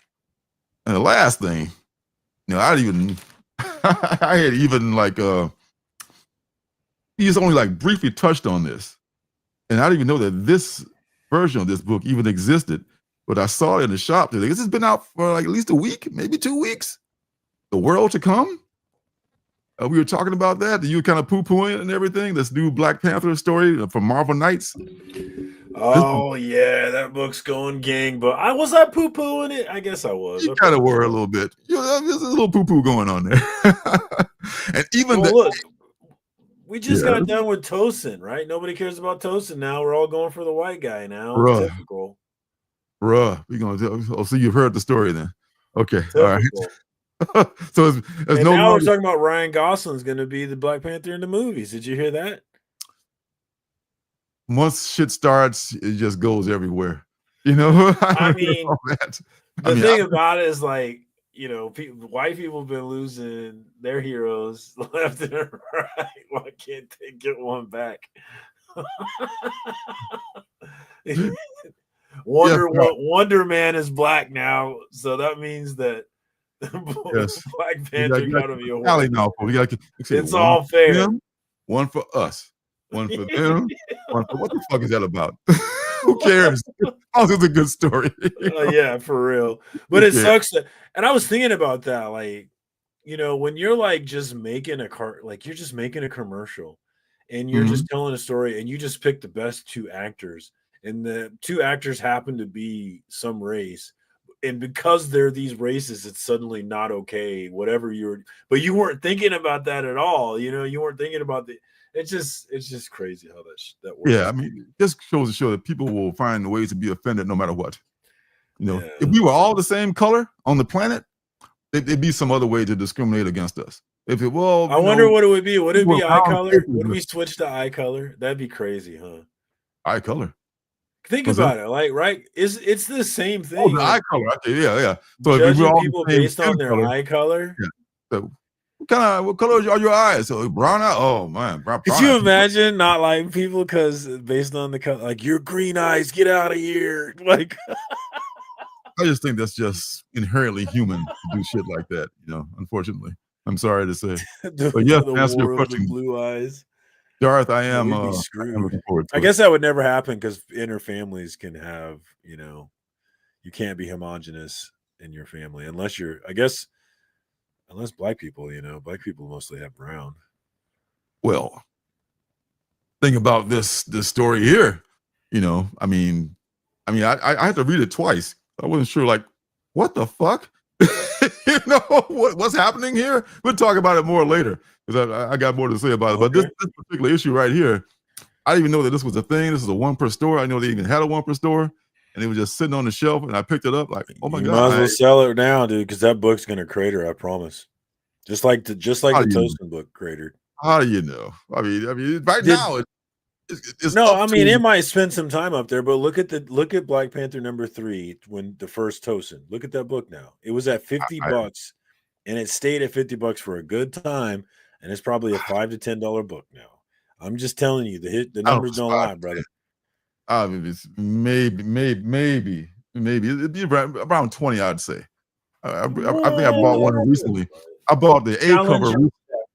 And the last thing, I had even like he just only like briefly touched on this, and I didn't even know that this version of this book even existed. But I saw it in the shop today. This has been out for like at least a week, maybe 2 weeks. The World to Come. We were talking about that. You were kind of poo-pooing it and everything. This new Black Panther story from Marvel Knights. Oh yeah, that book's going gang. But was I poo-pooing it? I guess I was. You kind of were a little bit. There's a little poo-poo going on there. And even look, we just got done with Tosin, right? Nobody cares about Tosin now. We're all going for the white guy now. Typical. We're gonna tell. So you've heard the story then. Okay. Typical. All right. So it's no now longer, we're talking about Ryan Gosling's going to be the Black Panther in the movies. Did you hear that? Once shit starts, it just goes everywhere. I mean, the thing about it is like, white people have been losing their heroes left and right. Why can't they get one back? Wonder Man is black now, so that means that Black Panther got to be a white. It's all fair. Them, one for us, one for them, one for what the fuck is that about? Who cares? Oh, this is a good story. Yeah, for real. But it sucks. And I was thinking about that, like, when you're like just making you're just making a commercial, and you're just telling a story, and you just pick the best 2 actors, and the 2 actors happen to be some race. And because they're these races, it's suddenly not okay. Whatever but you weren't thinking about that at all. You weren't thinking about it's just crazy how that works. Yeah, I mean, this goes to show that people will find ways to be offended no matter what. If we were all the same color on the planet, there'd be some other way to discriminate against us. I wonder what it would be. Would it be eye color? Would we switch to eye color? That'd be crazy, huh? Eye color. Think about it, like, right? It's the same thing. Oh, the eye color. Okay, yeah. So judging people based on their eye color. Yeah. So what color are your eyes? So brown eye. Oh man, brown. Could you imagine not liking people because based on the color, like your green eyes, get out of here. Like, I just think that's just inherently human to do shit like that. Unfortunately, I'm sorry to say. But yes, answer your question. Blue eyes. Darth, I am looking forward to I guess that would never happen because inner families can have, you can't be homogenous in your family unless black people, black people mostly have brown. Well, think about this story here. I mean, I mean, I had to read it twice. I wasn't sure, like, what the fuck? You know, what's happening here? We'll talk about it more later because I got more to say about it. But this particular issue right here, I didn't even know that this was a thing. This is a one per store. I know they even had a one per store, and it was just sitting on the shelf, and I picked it up like, oh my you god! might as well sell it now, dude, because that book's gonna crater. I promise. Just like the Tosin book cratered. How do you know? I mean, right now it's no. up I mean, to, it might spend some time up there, but look at Black Panther #3 when the first Tosin. Look at that book now. It was at $50, and it stayed at $50 for a good time, and it's probably a $5 to $10 book now. I'm just telling you, the numbers don't lie, brother. I mean, it's maybe it'd be around 20, I'd say. I think I bought one recently. I bought the A cover.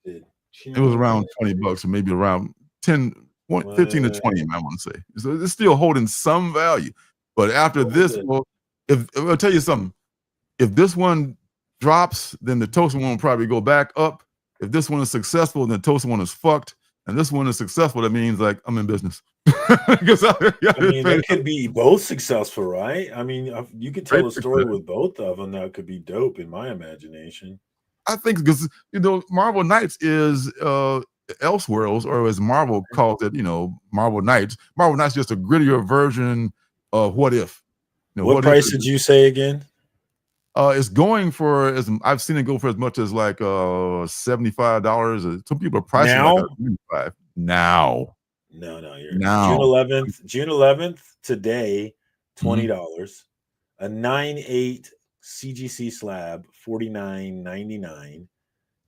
It was around $20, or maybe around 15 to 20, I want to say. So it's still holding some value. But after this, well, if I'll tell you something, if this one drops, then the Tosin one will probably go back up. If this one is successful, then the Tosin one is fucked. And this one is successful, that means like I'm in business. I mean, they could be both successful, right? I mean, you could tell a story with both of them that could be dope in my imagination. I think because Marvel Knights is Elseworlds, or as Marvel calls it, Marvel Knights. Marvel Knights is just a grittier version of What If. What price did you say again? It's going for, I've seen it go for as much as like $75. Some people are pricing now? like $75 now. No, you're now. June 11th today, $20. A 9/8 CGC slab, $49.99,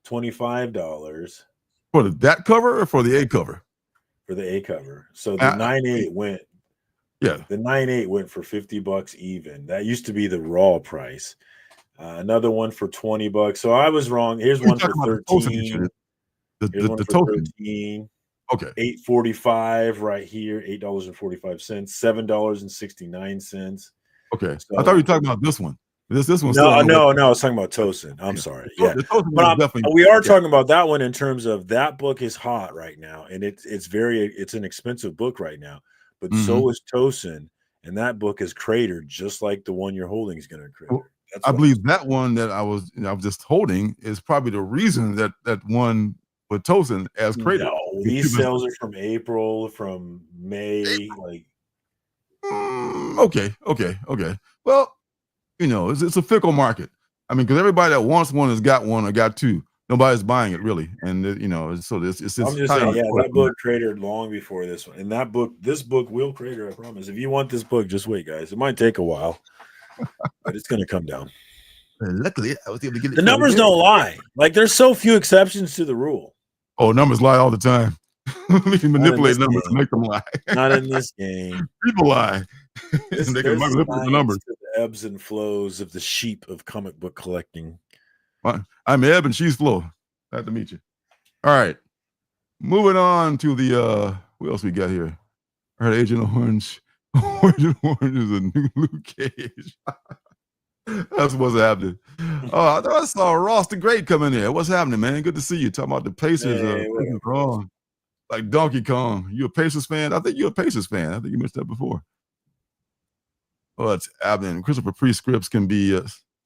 $25 for that cover or for the A cover? For the A cover. So the 9/8 went. Yeah, the 9/8 went for $50 even. That used to be the raw price. Another one for $20. So I was wrong. Here's one for 13. The token. 13. Okay. $8.45 right here. $8.45. $7.69. Okay. So, I thought you were talking about this one. This one. No. I was talking about Tosin. I'm sorry. Yeah, but we are talking about that one in terms of that book is hot right now, and it's an expensive book right now. But so is Tosin, and that book is cratered just like the one you're holding is going to crater. Well, I believe that one that I was just holding is probably the reason that one with Tosin as cratered. No, these sales are from April, from May, like. Okay. Well, it's a fickle market. I mean, because everybody that wants one has got one or got two. Nobody's buying it really, and so it's just. I'm just saying, that book cratered long before this one, and this book will crater. I promise. If you want this book, just wait, guys. It might take a while, but it's going to come down. Luckily, I was able to get it. The numbers don't lie. Like, there's so few exceptions to the rule. Oh, numbers lie all the time. We can manipulate numbers to make them lie. Not in this game. People lie. They can manipulate the numbers. The ebbs and flows of the sheep of comic book collecting. I'm Ebb and she's Flo. Glad to meet you. All right. Moving on to the what else we got here? I heard Agent Orange. Agent Orange is a new Luke Cage. That's what's happening. Oh, I thought I saw Ross the Great come in there. What's happening, man? Good to see you. Talking about the Pacers. Wrong. Like Donkey Kong. You a Pacers fan? I think you're a Pacers fan. I think you mentioned that before. Oh, it's happening. Christopher Priest scripts can be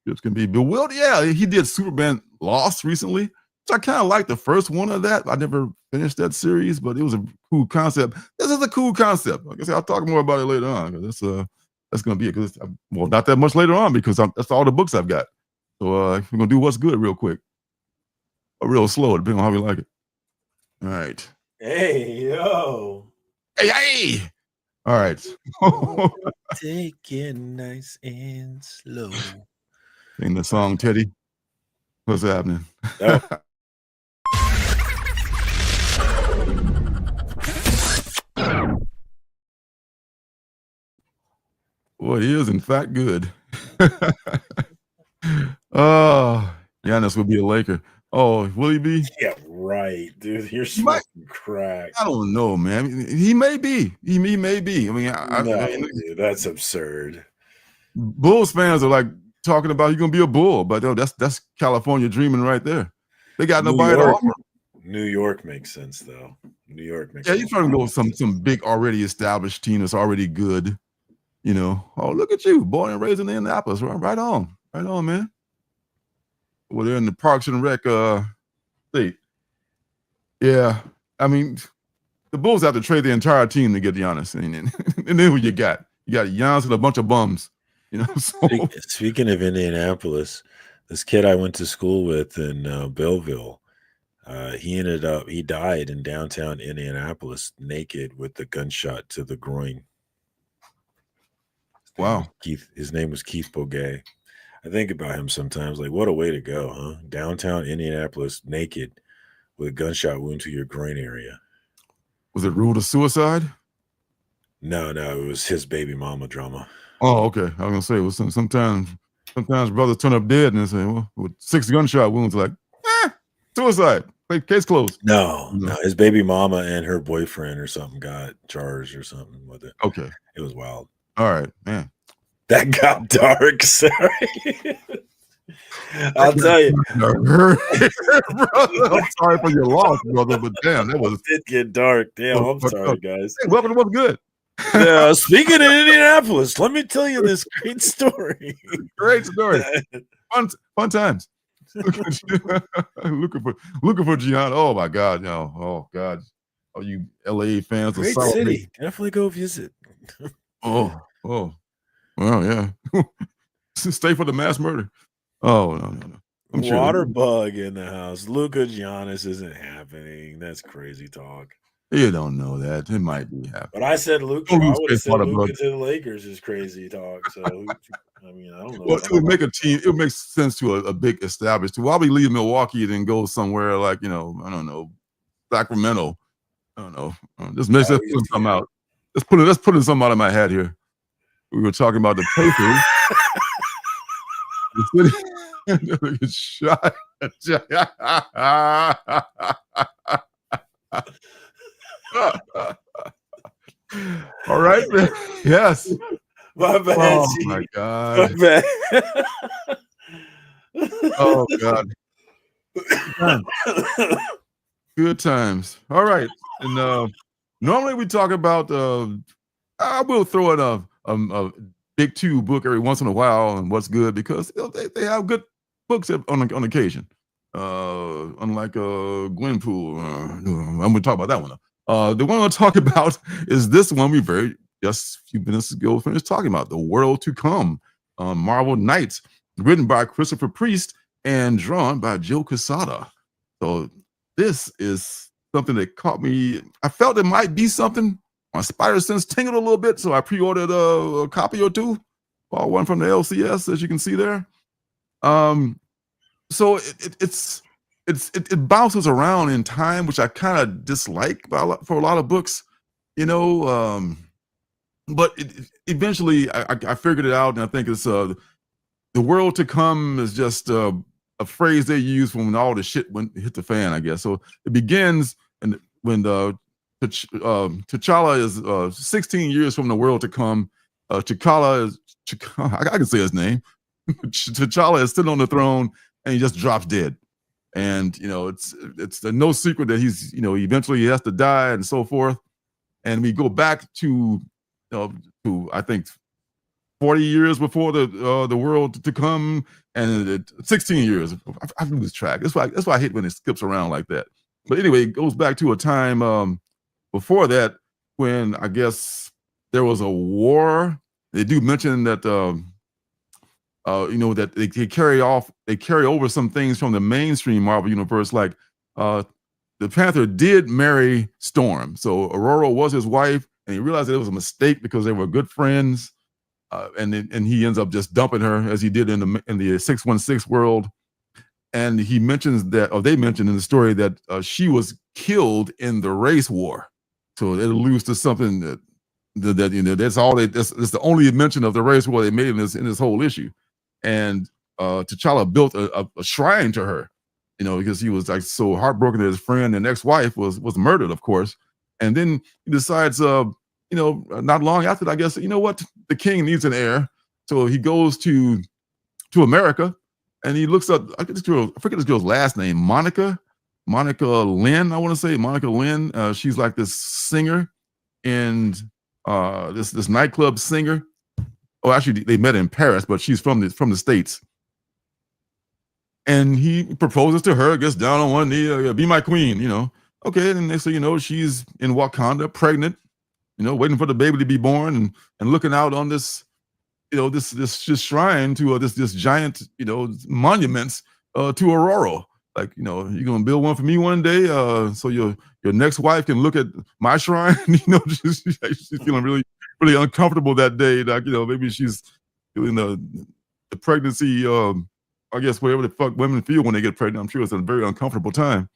bewildered. Yeah, he did Superman Lost recently, which I kind of like the first one of that. I never finished that series, but it was a cool concept. This is a cool concept. Like I said, I'll talk more about it later on. That's going to be it. Because not that much later on because that's all the books I've got. So we're going to do what's good real quick, or real slow, depending on how we like it. All right. Hey, yo. Hey. All right. Take it nice and slow. Sing the song, Teddy. What's happening? Well, he is in fact good. Oh, Giannis will be a Laker. Oh, will he be? Yeah, right, dude. You're smoking crack. I don't know, man. He may be. He may be. I mean, dude, that's absurd. Bulls fans are like talking about he's gonna be a Bull, but that's California dreaming right there. They got nobody to offer. New York makes sense, though. New York makes sense. Yeah, you're trying to go with some big already established team that's already good. You know, oh, look at you, born and raised in Indianapolis. Right on, man. Well, they're in the Parks and Rec state. Yeah, I mean, the Bulls have to trade the entire team to get Giannis, and then who you got? You got Giannis and a bunch of bums. You know. So Speaking of Indianapolis, this kid I went to school with in Belleville, he died in downtown Indianapolis naked with a gunshot to the groin. Wow. His name was Keith Bogay. I think about him sometimes, like, what a way to go, huh? Downtown Indianapolis, naked with a gunshot wound to your groin area. Was it ruled a suicide? No, it was his baby mama drama. Oh, okay. I was gonna say it was sometimes brothers turn up dead and they say, well, with 6 gunshot wounds, like, suicide. Case closed. No, his baby mama and her boyfriend or something got charged or something with it. Okay. It was wild. All right, man. That got dark. Sorry. I'll tell you. Brother, I'm sorry for your loss, brother, but damn, it did get dark. Damn, I'm sorry, guys. Hey, welcome to What's Good. Yeah, speaking of Indianapolis, let me tell you this great story. Great story. Fun times. looking for Gianna. Oh my God, no. Oh God. Oh, you LA fans. Great city. Definitely go visit. Oh. Well, yeah. Stay for the mass murder. Oh, no. I'm Water bug in the house. Luka Giannis isn't happening. That's crazy talk. You don't know that. It might be happening. But I said Luka. I would have said Luka to the Lakers is crazy talk. So I mean, I don't know. Well, it would make a team. It would make sense to a big established team. Why would we leave Milwaukee and then go somewhere like, I don't know, Sacramento? I don't know. Let's put something out. Let's put in something out of my head here. We were talking about the Pacers. The city shot. All right, man. Yes. My bad. Oh my God. My bad. Oh God. Good times. All right. And normally we talk about I will throw in a big 2 book every once in a while and what's good because they have good books on occasion. Unlike Gwenpool. I'm gonna talk about that one. The one I'm gonna talk about is this one we just a few minutes ago finished talking about, The World to Come, Marvel Knights, written by Christopher Priest and drawn by Joe Quesada. So this is something that caught me. I felt it might be something. My spider sense tingled a little bit, so I pre-ordered a copy or 2. Bought one from the LCS, as you can see there. So it bounces around in time, which I kind of dislike for a lot of books, but eventually I figured it out, and I think it's The World to Come is just a phrase they use when all the shit hit the fan, I guess. So it begins when T'Challa is 16 years from the world to come. I can say his name. T'Challa is sitting on the throne and he just drops dead. And it's no secret that he's eventually he has to die and so forth. And we go back to I think 40 years before the world to come, and 16 years. I lose track. That's why I hate when it skips around like that. But anyway, it goes back to a time before that when I guess there was a war. They do mention that that they carry over some things from the mainstream Marvel universe, like the Panther did marry Storm, so Aurora was his wife, and he realized that it was a mistake because they were good friends, and he ends up just dumping her as he did in the 616 world. And he mentions that, or they mentioned in the story that she was killed in the race war, so it alludes to something that that's the only mention of the race war they made in this whole issue. And T'Challa built a shrine to her, because he was like so heartbroken that his friend and ex-wife was murdered, of course. And then he decides, not long after that, I guess, what, the king needs an heir, so he goes to America, and he looks up. I forget this girl's last name, Monica Lynn. I want to say Monica Lynn. She's like this singer and this nightclub singer. Oh, actually, they met in Paris, but she's from the States. And he proposes to her, gets down on one knee, be my queen, Okay, and they say, she's in Wakanda, pregnant, waiting for the baby to be born, and looking out on this, this shrine to this giant, monuments to Aurora. Like, you're gonna build one for me one day, so your next wife can look at my shrine. She's feeling really, really uncomfortable that day. Like, maybe she's feeling the pregnancy. I guess whatever the fuck women feel when they get pregnant. I'm sure it's a very uncomfortable time.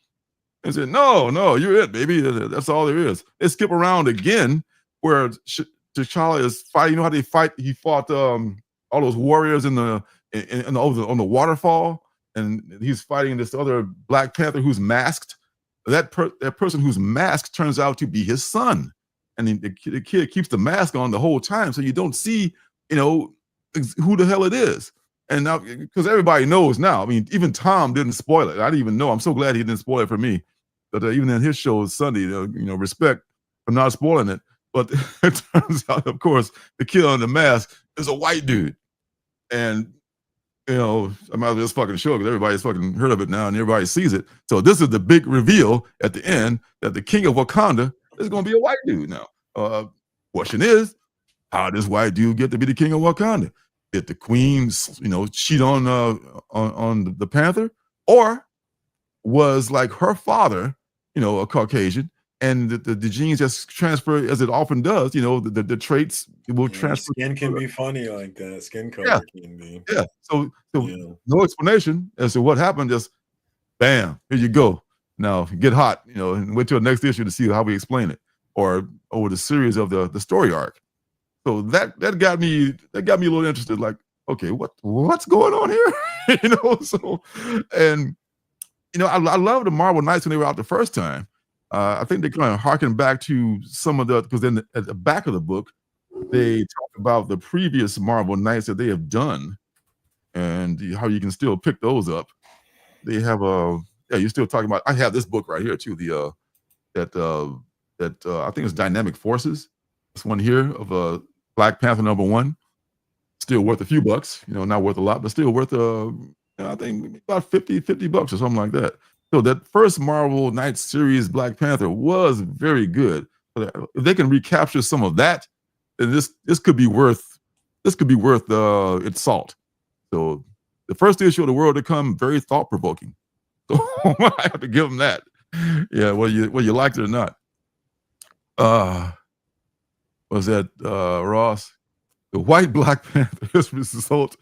And said, no, you're it, baby. That's all there is. They skip around again, where T'Challa is fighting. You know how they fight? He fought all those warriors on the waterfall, and he's fighting this other Black Panther who's masked. That person who's masked turns out to be his son, and the kid keeps the mask on the whole time, so you don't see, who the hell it is. And now, because everybody knows now. I mean, even Tom didn't spoil it. I didn't even know. I'm so glad he didn't spoil it for me. But even in his show Sunday, respect for not spoiling it. But it turns out, of course, the kid on the mask is a white dude. And, I might as well just fucking show it because everybody's fucking heard of it now and everybody sees it. So this is the big reveal at the end that the king of Wakanda is going to be a white dude now. Question is, how does white dude get to be the king of Wakanda? Did the queen, cheat on the Panther, or was like her father, a Caucasian, and the genes just transfer as it often does. The traits will transfer. Skin can be funny like that. Skin color can be. Yeah. So no explanation as to what happened. Just bam, here you go. Now get hot, and wait till the next issue to see how we explain it, or over the series of the story arc. So that got me a little interested. Like, okay, what's going on here? So, and I love the Marvel Knights when they were out the first time. I think they kind of harken back to some of because then at the back of the book they talk about the previous Marvel Knights that they have done and how you can still pick those up. They have you're still talking about. I have this book right here too. That I think it's Dynamic Forces. This one here of Black Panther #1, still worth a few bucks, not worth a lot, but still worth I think about $50 or something like that. So that first Marvel Knights series Black Panther was very good. If they can recapture some of that, then this could be worth its salt. So the first issue of The World to Come, very thought provoking. So I have to give them that. Yeah, whether you liked it or not. Was that Ross? The white Black Panther is the result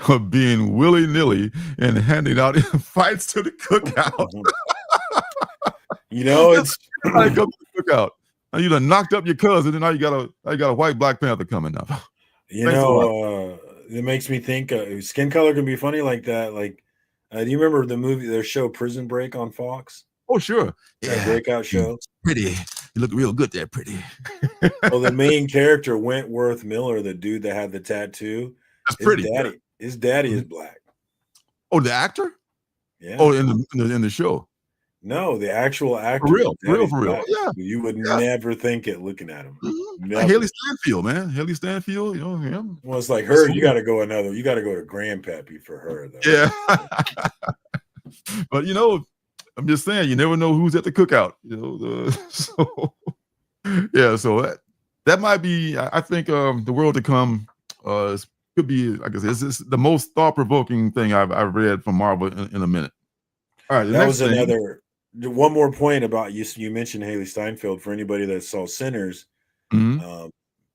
of being willy-nilly and handing out invites to the cookout. It's like go to the cookout. Now you done knocked up your cousin, and now you got a white Black Panther coming up. It makes me think skin color can be funny like that. Like, do you remember their show Prison Break on Fox? Oh, sure. That breakout show. Pretty. You look real good there, pretty. Well, the main character, Wentworth Miller, the dude that had the tattoo, that's pretty. His daddy is black. Oh, the actor? Yeah. Oh, in the show. No, the actual actor. For real. Yeah. You would never think it looking at him. Mm-hmm. Haley Stanfield, man. Haley Stanfield, him. Well, it's like her. You got to go to Grandpappy for her, though. Yeah. But I'm just saying, you never know who's at the cookout. So that might be. I think The World to Come could be. Like I said, it's the most thought-provoking thing I've read from Marvel in a minute. All right, that was another. One more point about you. You mentioned Haley Steinfeld. For anybody that saw Sinners, mm-hmm.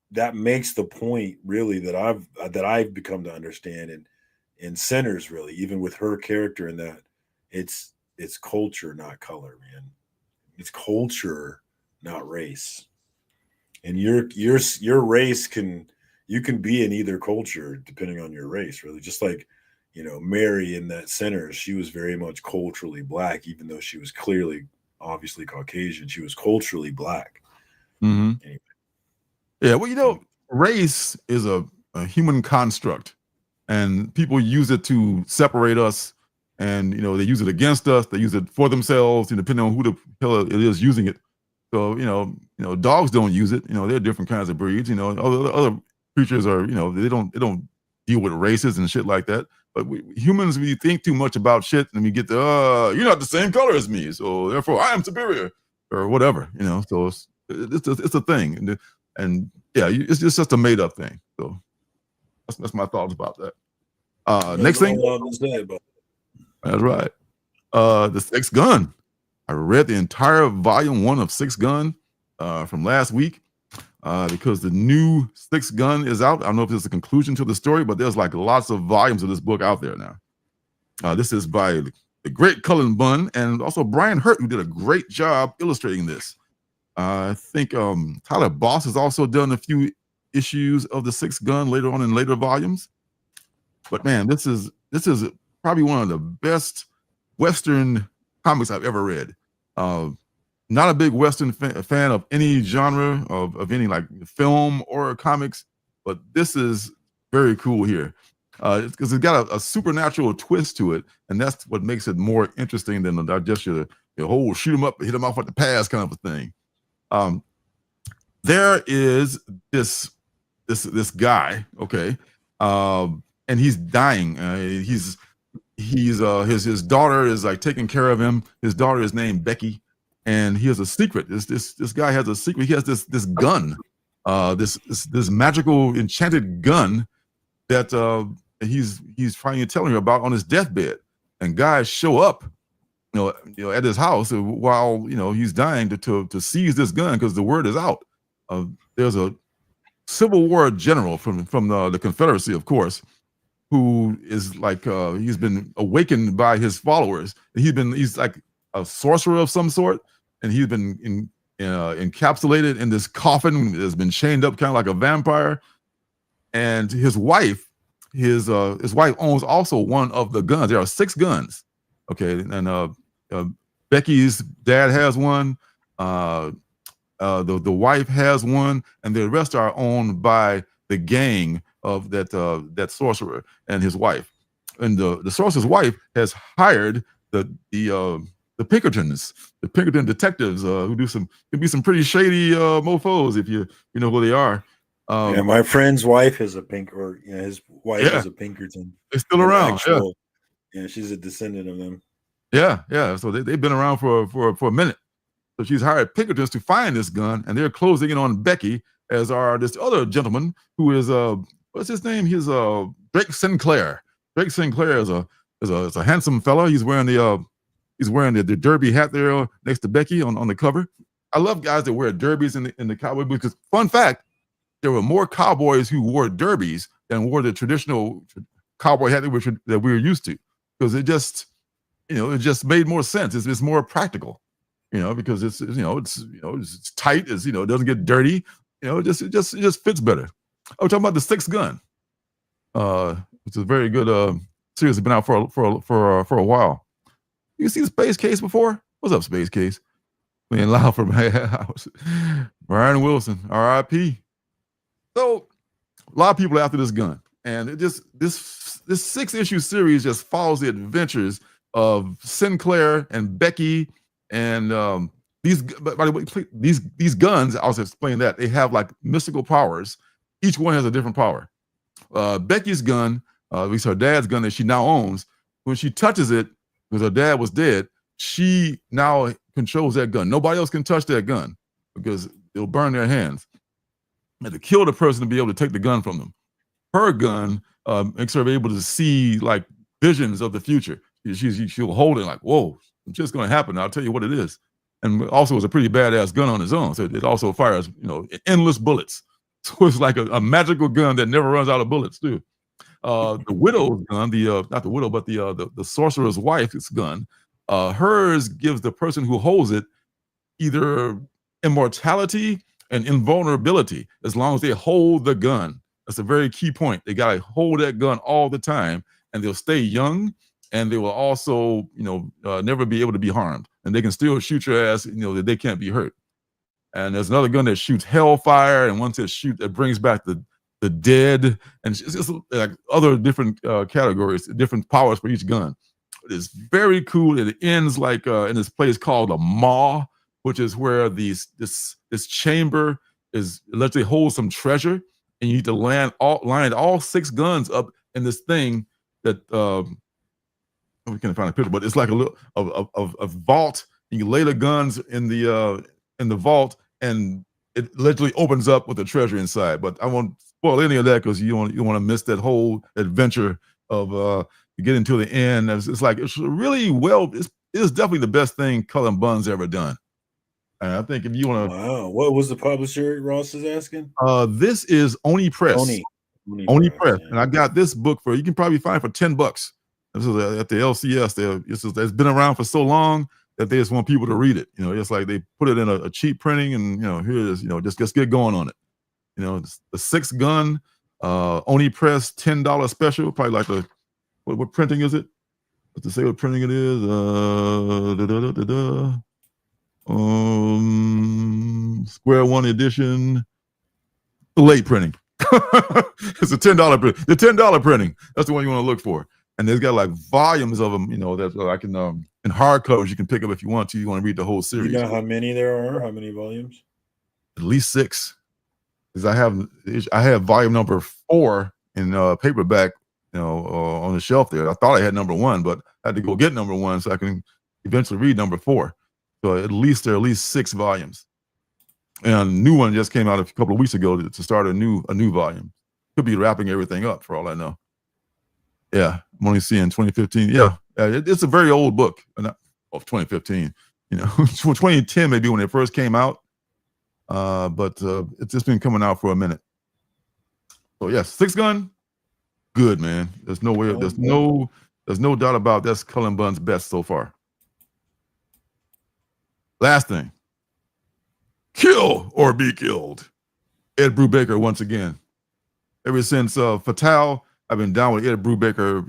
That makes the point really that I've become to understand in Sinners, really, even with her character in that it's culture, not color, man. It's culture, not race. And your race you can be in either culture depending on your race, really. Just like, Mary in that Sinners, she was very much culturally black, even though she was clearly, obviously Caucasian. She was culturally black. Mm-hmm. Anyway. Yeah, well, race is a human construct, and people use it to separate us. And they use it against us. They use it for themselves, depending on who the hell it is using it. So dogs don't use it. There are different kinds of breeds. Other creatures are, they don't deal with races and shit like that. But humans, we think too much about shit, and we get the you're not the same color as me, so therefore I am superior, or whatever, So it's a thing, and yeah, it's just a made up thing. So that's my thoughts about that. Next thing, that's right. The Sixth Gun. I read the entire volume 1 of Sixth Gun from last week because the new Sixth Gun is out. I don't know if there's a conclusion to the story, but there's like lots of volumes of this book out there now. This is by the great Cullen Bunn and also Brian Hurt, who did a great job illustrating this. I think Tyler Boss has also done a few issues of the Sixth Gun later on in later volumes. But man, this is probably one of the best Western comics I've ever read. Not a big Western fan of any genre of any like film or comics, but this is very cool here because it's got a supernatural twist to it, and that's what makes it more interesting than just your whole shoot 'em up, hit 'em off at the pass kind of a thing. There is this guy, okay, and he's dying. His daughter is like taking care of him. His daughter is named Becky, and he has a secret. This guy has a secret. He has this gun, this magical enchanted gun that he's trying to tell her about on his deathbed. And guys show up, at his house while he's dying to seize this gun because the word is out. There's a Civil War general from the Confederacy, of course, who is like he's been awakened by his followers. He's like a sorcerer of some sort, and he's been encapsulated in this coffin that's been chained up, kind of like a vampire. And his wife owns also one of the guns. There are 6 guns, okay, and Becky's dad has one. The wife has one, and the rest are owned by the gang of that sorcerer and his wife. And the sorcerer's wife has hired the Pinkertons, the Pinkerton detectives, who can be some pretty shady mofos if you know who they are. Yeah, my friend's wife is a his wife is a Pinkerton. They're still around. Yeah, she's a descendant of them. Yeah. So they've been around for a minute. So she's hired Pinkertons to find this gun, and they're closing in on Becky, as are this other gentleman who is what's his name? He's Drake Sinclair. Drake Sinclair is a handsome fella. He's wearing the derby hat there next to Becky on the cover. I love guys that wear derbies in the cowboy boots, because fun fact, there were more cowboys who wore derbies than wore the traditional cowboy hat that we were used to, because it just made more sense. It's more practical, because it's tight, it doesn't get dirty, it just fits better. I'm talking about the Sixth Gun, which is a very good series. Has been out for a while. You see the Space Case before? What's up, Space Case? Playing loud for my house. Brian Wilson, R.I.P. So a lot of people are after this gun, and this 6-issue series just follows the adventures of Sinclair and Becky, and by the way, these guns, I'll just explain that they have like mystical powers. Each one has a different power. Becky's gun, at least her dad's gun that she now owns, when she touches it, because her dad was dead, she now controls that gun. Nobody else can touch that gun because it'll burn their hands. And to kill the person to be able to take the gun from them. Her gun makes her able to see like visions of the future. She'll hold it like, whoa, it's just going to happen. I'll tell you what it is. And also it's a pretty badass gun on its own. So it also fires, endless bullets. So it's like a magical gun that never runs out of bullets too. The widow's gun, not the widow, but the sorcerer's wife's gun, hers gives the person who holds it either immortality and invulnerability as long as they hold the gun. That's a very key point. They gotta hold that gun all the time, and they'll stay young, and they will also, never be able to be harmed, and they can still shoot your ass, that they can't be hurt. And there's another gun that shoots hellfire, and one that brings back the dead, and it's just like other different categories, different powers for each gun. It's very cool. It ends like in this place called a maw, which is where this chamber is allegedly holds some treasure, and you need to line all 6 guns up in this thing that we can't find a picture, but it's like a little a vault. You lay the guns in the vault, and it literally opens up with the treasure inside. But I won't spoil any of that because you want to miss that whole adventure of getting to the end. It's really well. It's definitely the best thing Cullen Bunn's ever done. And I think if you want to, wow, what was the publisher? Ross is asking. This is Oni Press. Oni Press, yeah. and I got this book you can probably find for $10. This is at the LCS. It's been around for so long that they just want people to read it. You know, it's like they put it in a cheap printing, and here it is. You know, just get going on it. You know, the 6 gun Oni Press $10 special. Probably like what printing is it? Let's just say what printing it is. Square One edition, late printing. It's a $10 print. The $10 printing. That's the one you want to look for. And there's got like volumes of them, that I can in hardcovers you can pick up if you want to. You want to read the whole series. You know how many there are? How many volumes? At least 6. Because I have volume number 4 in paperback, on the shelf there. I thought I had number 1, but I had to go get number 1 so I can eventually read number 4. So there are at least 6 volumes. And a new one just came out a couple of weeks ago to start a new volume. Could be wrapping everything up for all I know. Yeah, I'm only seeing 2015. Yeah, it's a very old book. Not of 2015. 2010 maybe when it first came out. But it's just been coming out for a minute. So yes, 6 gun, good man. There's no way. There's no doubt about that's Cullen Bunn's best so far. Last thing. Kill or be killed. Ed Brubaker once again. Ever since Fatale, I've been down with Ed Brubaker.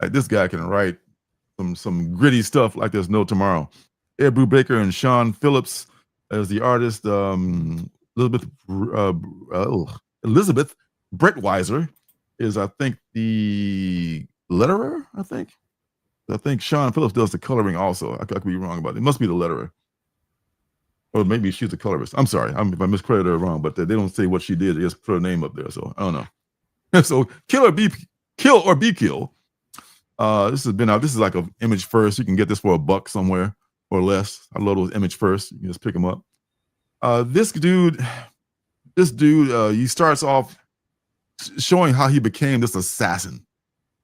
Like this guy can write some gritty stuff like there's no tomorrow. Ed Brubaker and Sean Phillips as the artist. Elizabeth Brettweiser is, I think, the letterer. I think Sean Phillips does the coloring also. I could be wrong about it. It must be the letterer. Or maybe she's the colorist. I'm sorry if I miscredited her wrong, but they don't say what she did. They just put her name up there, so I don't know. So kill or be killed. This has been out. This is like an Image First. You can get this for $1 somewhere or less. I love those Image First. You can just pick them up. This dude, he starts off showing how he became this assassin.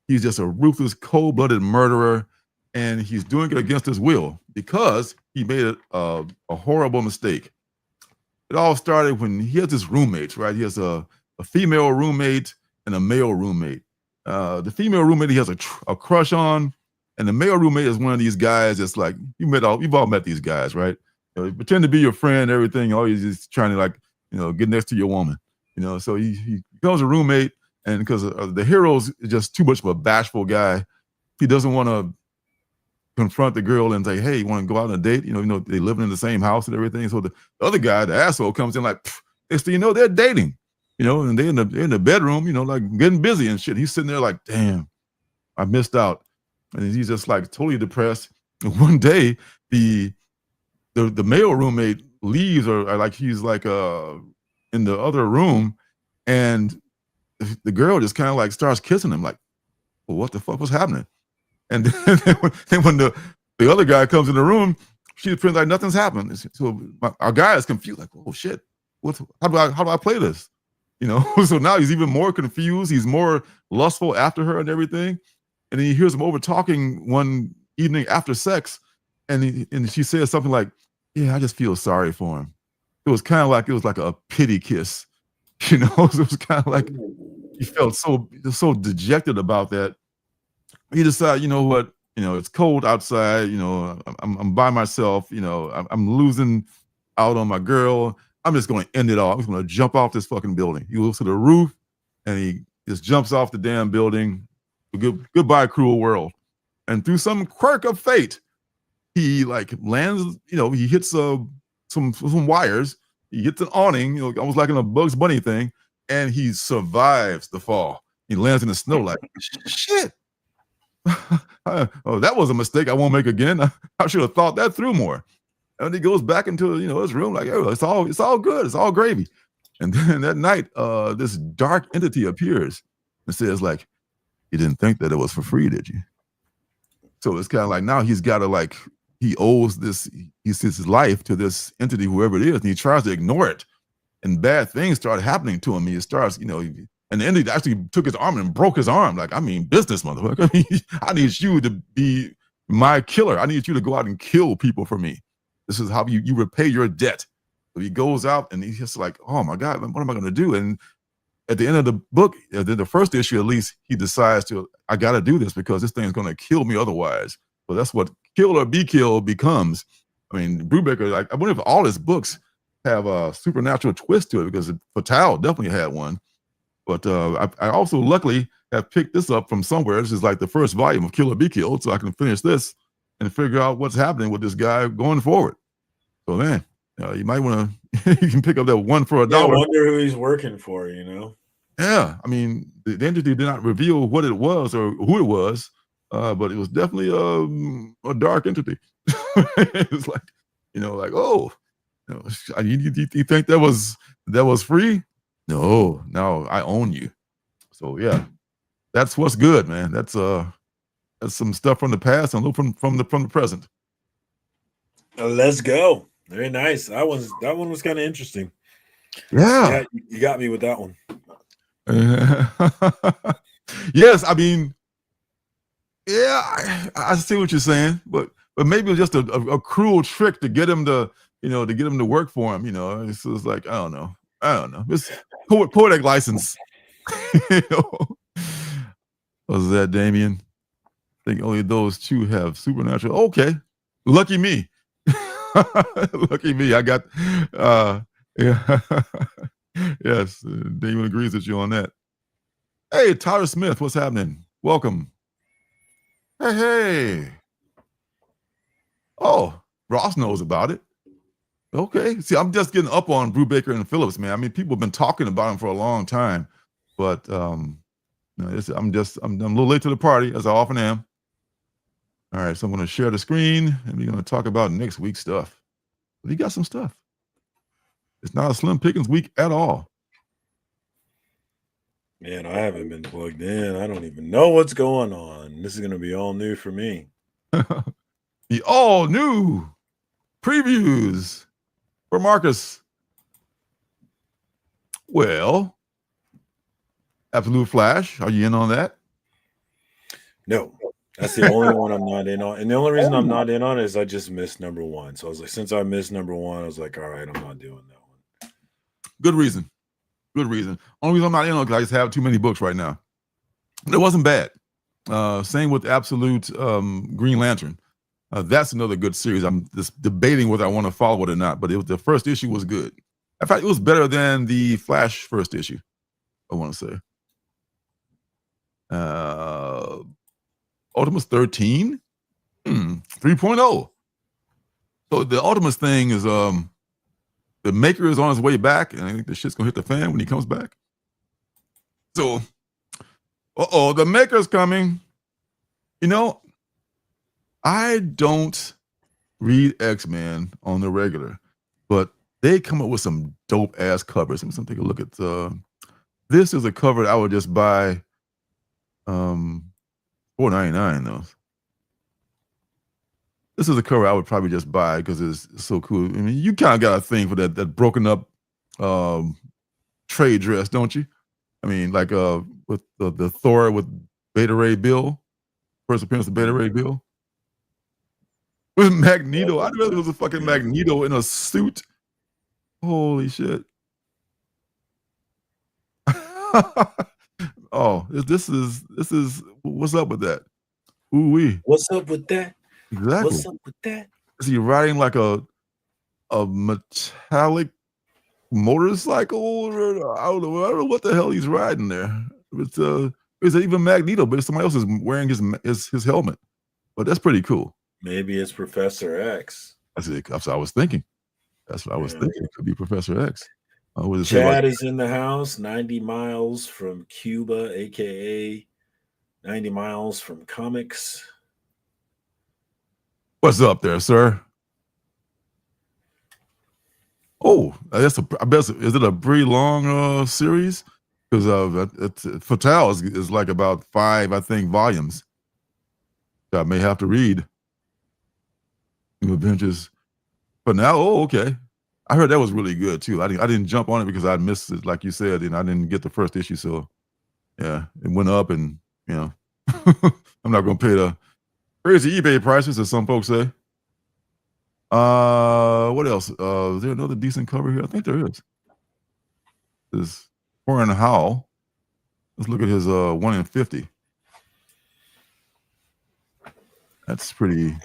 He's just a ruthless, cold-blooded murderer, and he's doing it against his will because he made a horrible mistake. It all started when he has his roommates, right? He has a female roommate and a male roommate. The female roommate he has a crush on, and the male roommate is one of these guys that's like, you've all met these guys, right? Pretend to be your friend, everything. Always just trying to get next to your woman. So he becomes a roommate, and because the hero's just too much of a bashful guy, he doesn't want to confront the girl and say, hey, you want to go out on a date? They living in the same house and everything. So the other guy, the asshole, comes in like, next thing you know, they're dating, and they're in the bedroom, like getting busy and shit. He's sitting there like, damn, I missed out. And he's just like totally depressed. And one day the male roommate leaves, or like he's like in the other room, and the girl just kind of like starts kissing him like, well, what the fuck was happening? And then when the other guy comes in the room, she's pretty like nothing's happened. So our guy is confused, like, oh shit, how do I play this? So now he's even more confused. He's more lustful after her and everything. And then he hears him over talking one evening after sex, and she says something like, yeah, I just feel sorry for him. It was like a pity kiss, So it was kind of like he felt so dejected about that. He decided, you know what, it's cold outside, I'm by myself, I'm losing out on my girl. I'm just going to end it all. I'm just going to jump off this fucking building. He goes to the roof and he just jumps off the damn building. Goodbye, cruel world. And through some quirk of fate, he like lands, he hits some wires. He hits an awning, almost like in a Bugs Bunny thing, and he survives the fall. He lands in the snow like, shit. Oh, that was a mistake I won't make again. I should have thought that through more. And he goes back into his room like, oh, it's all good. It's all gravy. And then that night, this dark entity appears and says, like, you didn't think that it was for free, did you? So it's kind of like now he's got to like, he owes this, his life to this entity, whoever it is, and he tries to ignore it. And bad things start happening to him. He starts, and the entity actually took his arm and broke his arm. Like, I mean, business, motherfucker. I mean, I need you to be my killer. I need you to go out and kill people for me. This is how you repay your debt. So he goes out and he's just like, oh my God, what am I going to do? And at the end of the book, the first issue, at least, he decides I got to do this because this thing's going to kill me otherwise. So that's what kill or be killed becomes. I mean, Brubaker, like, I wonder if all his books have a supernatural twist to it, because Fatale definitely had one. But I also luckily have picked this up from somewhere. This is like the first volume of Kill or Be Killed, so I can finish this and figure out what's happening with this guy going forward. So man, you might want to you can pick up that one for $1. I wonder who he's working for, Yeah, I mean, the entity did not reveal what it was or who it was, but it was definitely a dark entity. It's like, like, oh, you think that was free? No, I own you. So yeah, that's what's good, man. That's some stuff from the past and a little from the present. Let's go. Very nice. That one was kind of interesting. Yeah, you got me with that one. Yes, I mean, yeah, I see what you're saying, but maybe it was just a cruel trick to get him to get him to work for him. It's like I don't know. It's poetic license. Was that Damien? I think only those two have supernatural. Okay, lucky me. Lucky me. I got. Yeah. Yes, Damien agrees with you on that. Hey, Tyler Smith, what's happening? Welcome. Hey. Oh, Ross knows about it. Okay. See, I'm just getting up on Brubaker and Phillips, man. I mean, people have been talking about him for a long time, but I'm a little late to the party, as I often am. All right, so I'm going to share the screen, and we're going to talk about next week's stuff. But he got some stuff. It's not a slim pickings week at all. Man, I haven't been plugged in. I don't even know what's going on. This is going to be all new for me. The all new previews for Marcus. Well, Absolute Flash, are you in on that? No, that's the only one I'm not in on. And the only reason I'm not in on it is I just missed number 1. So I was like, since I missed number 1, I was like, all right, I'm not doing that one. Good reason. Only reason I'm not in on it because I just have too many books right now. It wasn't bad. Same with Absolute Green Lantern. That's another good series. I'm just debating whether I want to follow it or not, but the first issue was good. In fact, it was better than the Flash first issue, I want to say. Ultimus 13? 3.0. So the Ultimus thing is the maker is on his way back, and I think the shit's gonna hit the fan when he comes back. So, the maker's coming. I don't read X-Men on the regular, but they come up with some dope ass covers. I'm gonna take a look at this is a cover that I would just buy $4.99 though. This is a cover I would probably just buy because it's so cool. I mean, you kind of got a thing for that broken up trade dress, don't you? I mean, like with the Thor with Beta Ray Bill, first appearance of Beta Ray Bill. With Magneto. I didn't know it was a fucking Magneto in a suit. Holy shit. Oh, this is what's up with that? Ooh-wee. What's up with that? Exactly. What's up with that? Is he riding like a metallic motorcycle? I don't know what the hell he's riding there. It's even Magneto, but somebody else is wearing his helmet. But that's pretty cool. Maybe it's Professor X. That's what I was thinking. That's what I was thinking. It could be Professor X. Chad is in the house, 90 miles from Cuba, aka 90 miles from comics. What's up there, sir? Oh, I bet is it a pretty long series? Because Fatale is like about 5, I think, volumes. I may have to read New Adventures. But now, oh, okay. I heard that was really good too. I didn't jump on it because I missed it, like you said, and I didn't get the first issue. So yeah, it went up, and you know, I'm not gonna pay the crazy eBay prices, as some folks say. What else? Is there another decent cover here? I think there is. This Warren Howell. Let's look at his 1 in 50. That's pretty.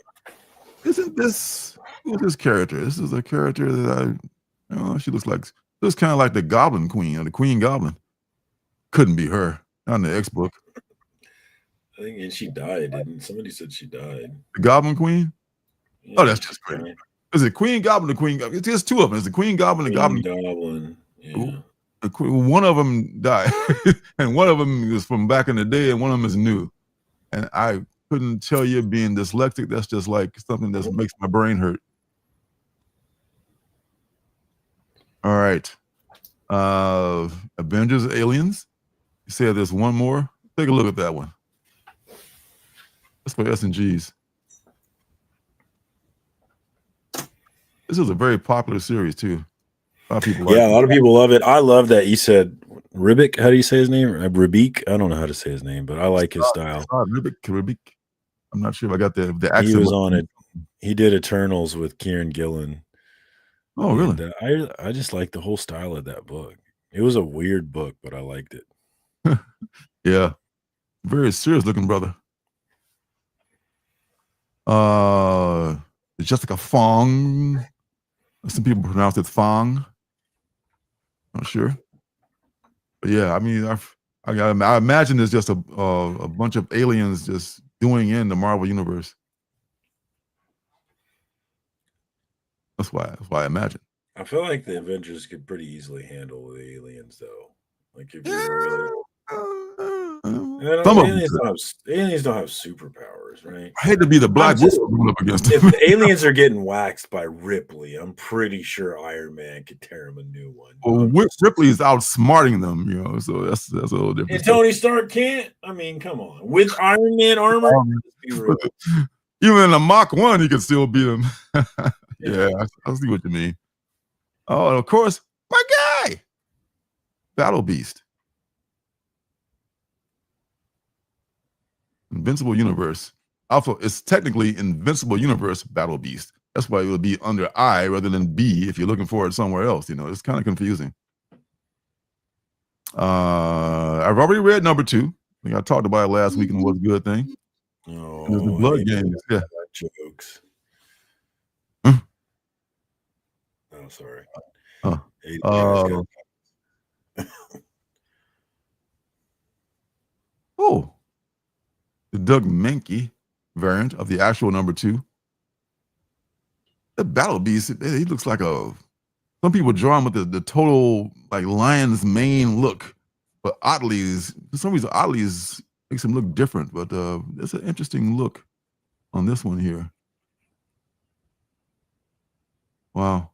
Isn't this who's this character? This is a character that she looks kind of like the Goblin Queen or the Queen Goblin. Couldn't be her. Not in the X book. I think, and she died, didn't somebody said she died? The Goblin Queen? Yeah, Oh, that's just great. Died. Is it Queen Goblin or Queen Goblin? It's just two of them. It's the Queen Goblin and Goblin. Goblin. Yeah. One of them died, and one of them is from back in the day, and one of them is new. And I couldn't tell you, being dyslexic, that's just like something that makes my brain hurt. All right. Avengers Aliens. You said there's one more. Take a look at that one. That's for S&Gs. This is a very popular series too. A lot of people a lot of people love it. I love that you said Ribic. How do you say his name? Ribic. I don't know how to say his name, but I like his style. Ribic. I'm not sure if I got the accent. He was on it. He did Eternals with Kieran Gillen. Oh, really? I just like the whole style of that book. It was a weird book, but I liked it. Yeah. Very serious looking brother. Jessica Fong. Some people pronounce it Fong. Not sure. But yeah, I mean, I imagine there's just a bunch of aliens just doing in the Marvel universe. That's why I imagine. I feel like the Avengers could pretty easily handle the aliens, though. Like if you aliens don't have superpowers, right? I hate to be the black wolf up against them. If the aliens are getting waxed by Ripley, I'm pretty sure Iron Man could tear him a new one. Well, Ripley is outsmarting them, so that's a little different. And Tony Stark can't. I mean, come on, with Iron Man armor. Even in a Mach 1, he could still beat him. Yeah, I see what you mean. Oh, and of course, my guy, Battle Beast. Invincible Universe. Also, it's technically Invincible Universe Battle Beast. That's why it would be under I rather than B if you're looking for it somewhere else. It's kind of confusing. I've already read number 2. I think I talked about it last week and it was a good thing. Oh, the Blood Games. Yeah. Jokes. Huh? Oh, sorry. The Doug Mankey variant of the actual number 2. The Battle Beast, he looks like some people draw him with the total like lion's mane look, but for some reason makes him look different. But it's an interesting look on this one here. Wow.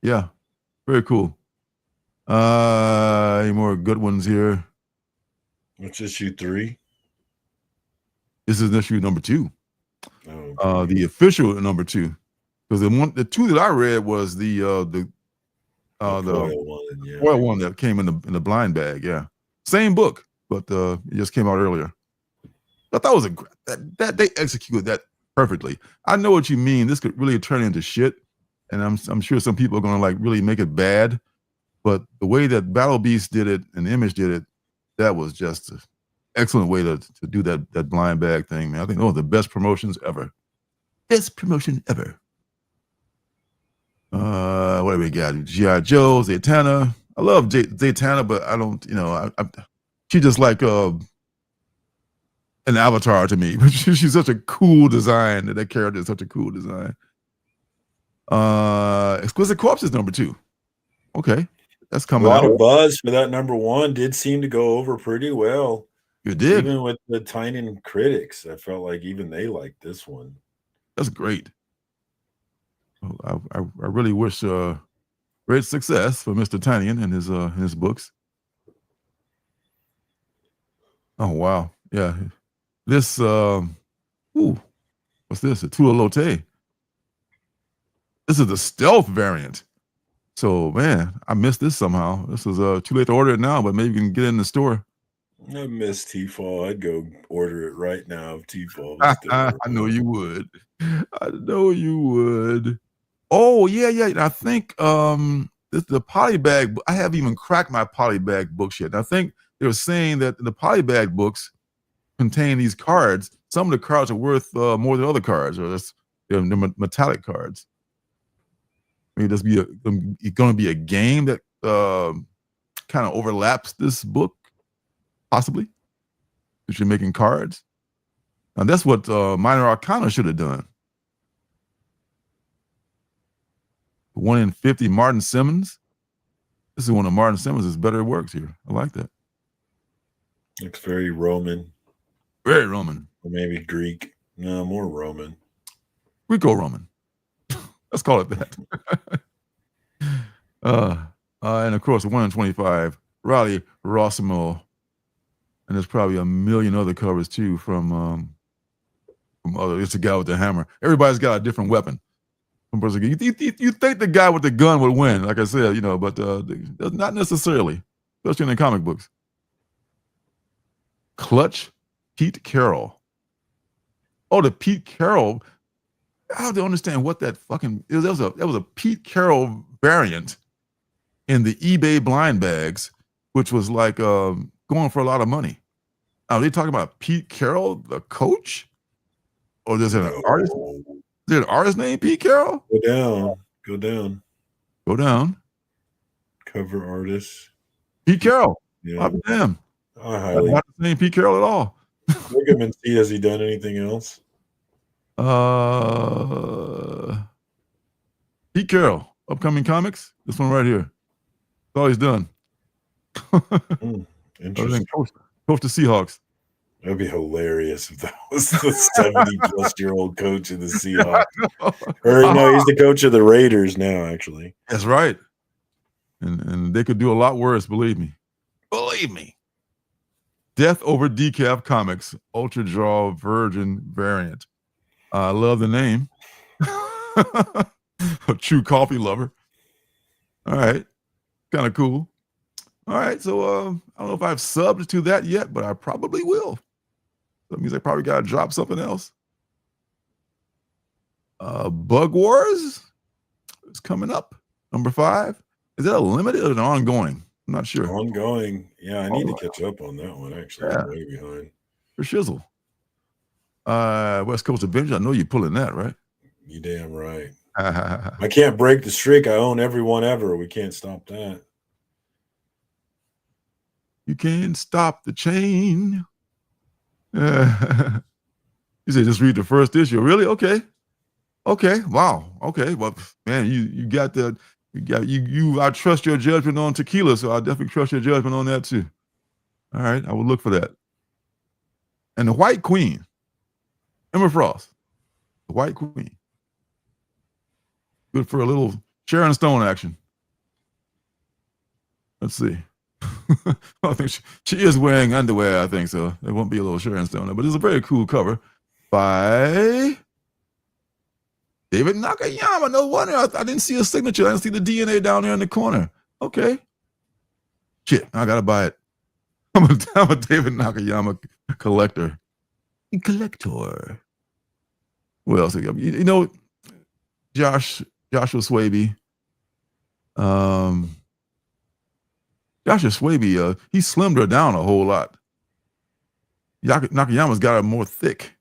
Yeah. Very cool. Any more good ones here? What's issue 3? This is issue number 2. Oh, the official number 2. Because the 2 that I read was the foil one that came in the blind bag. Yeah, same book, but it just came out earlier. I thought it was that they executed that perfectly. I know what you mean. This could really turn into shit, and I'm sure some people are going to like really make it bad. But the way that Battle Beast did it and Image did it, that was just an excellent way to do that blind bag thing, man. I think the best promotions ever. Best promotion ever. What do we got? G.I. Joe, Zatanna. I love Zatanna, but I don't, she just like an avatar to me. She's such a cool design. That character is such a cool design. Exquisite Corpses number 2. Okay, that's coming out. A lot of buzz for that number 1 did seem to go over pretty well. It did. Even with the Tynan critics, I felt like even they liked this one. That's great. I really wish Great success for Mr. Tinian and his books. Oh wow, yeah. This what's this? A Tualote. This is the stealth variant. So man, I missed this somehow. This is too late to order it now, but maybe you can get it in the store. I miss T-Fall. I'd go order it right now if T-Fall was still I know you would. I know you would. Oh yeah. I think this the polybag. I haven't even cracked my polybag books yet. And I think they were saying that the polybag books contain these cards. Some of the cards are worth more than other cards, or they're metallic cards. Maybe this going to be a game that kind of overlaps this book, possibly. If you're making cards, and that's what Minor Arcana should have done. 1 in 50, Martin Simmons. This is one of Martin Simmons' better works here. I like that. Looks very Roman. Very Roman. Or maybe Greek. No, more Roman. Greco-Roman. Let's call it that. And of course, 1 in 25, Riley Rossimo. And there's probably a million other covers too from other. It's the guy with the hammer. Everybody's got a different weapon. You think the guy with the gun would win, like I said, but not necessarily, especially in the comic books. Clutch, Pete Carroll. Oh, the Pete Carroll. I have to understand what that fucking is. That was a Pete Carroll variant in the eBay blind bags, which was like going for a lot of money. Are they talking about Pete Carroll, the coach, or there's an artist? Is there an artist named Pete Carroll? Go down. Cover artist. Pete Carroll. Yeah. Damn. Not the name Pete Carroll at all. Look at him and see, has he done anything else? Pete Carroll, upcoming comics. This one right here. That's all he's done. Interesting. Coach the Seahawks. That'd be hilarious if that was the 70-plus-year-old coach of the Seahawks. Or no, he's the coach of the Raiders now, actually. That's right. And they could do a lot worse, believe me. Believe me. Death Over Decaf Comics, Ultra Draw Virgin variant. I love the name. A true coffee lover. All right. Kind of cool. All right. So I don't know if I've subbed to that yet, but I probably will. That means I probably got to drop something else. Bug Wars is coming up. Number 5. Is that a limited or an ongoing? I'm not sure. Ongoing. Yeah, I need to catch up on that one, actually. Yeah. I'm way behind. For shizzle. West Coast Avengers. I know you're pulling that, right? You damn right. I can't break the streak. I own everyone ever. We can't stop that. You can't stop the chain. You say just read the first issue. Really? Okay. Wow. Okay. Well, man, I trust your judgment on tequila, so I definitely trust your judgment on that too. All right, I will look for that. And the White Queen, Emma Frost, the White Queen. Good for a little Sharon Stone action. Let's see. I think she is wearing underwear, I think so. There won't be a little Sharon Stone there, but it's a very cool cover by David Nakayama. No wonder I didn't see a signature. I didn't see the DNA down there in the corner. Okay. Shit, I gotta buy it. I'm a David Nakayama collector. Collector. What else? Joshua Swaby. Joshua Swaby, he slimmed her down a whole lot. Nakayama's got her more thick.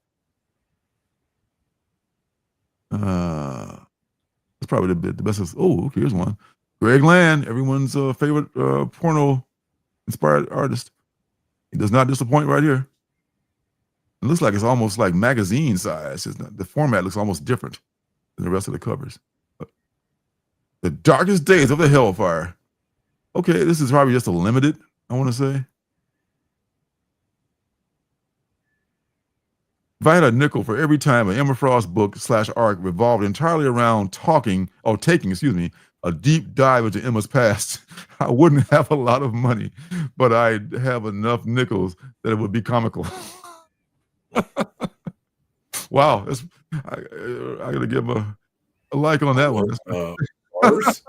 That's probably the best. Okay, here's one. Greg Land, everyone's favorite porno-inspired artist. He does not disappoint right here. It looks like it's almost like magazine size. The format looks almost different than the rest of the covers. The Darkest Days of the Hellfire. Okay, this is probably just a limited, I want to say. If I had a nickel for every time an Emma Frost book / arc revolved entirely around taking a deep dive into Emma's past, I wouldn't have a lot of money, but I'd have enough nickels that it would be comical. Wow, I gotta give a like on that one. Ours?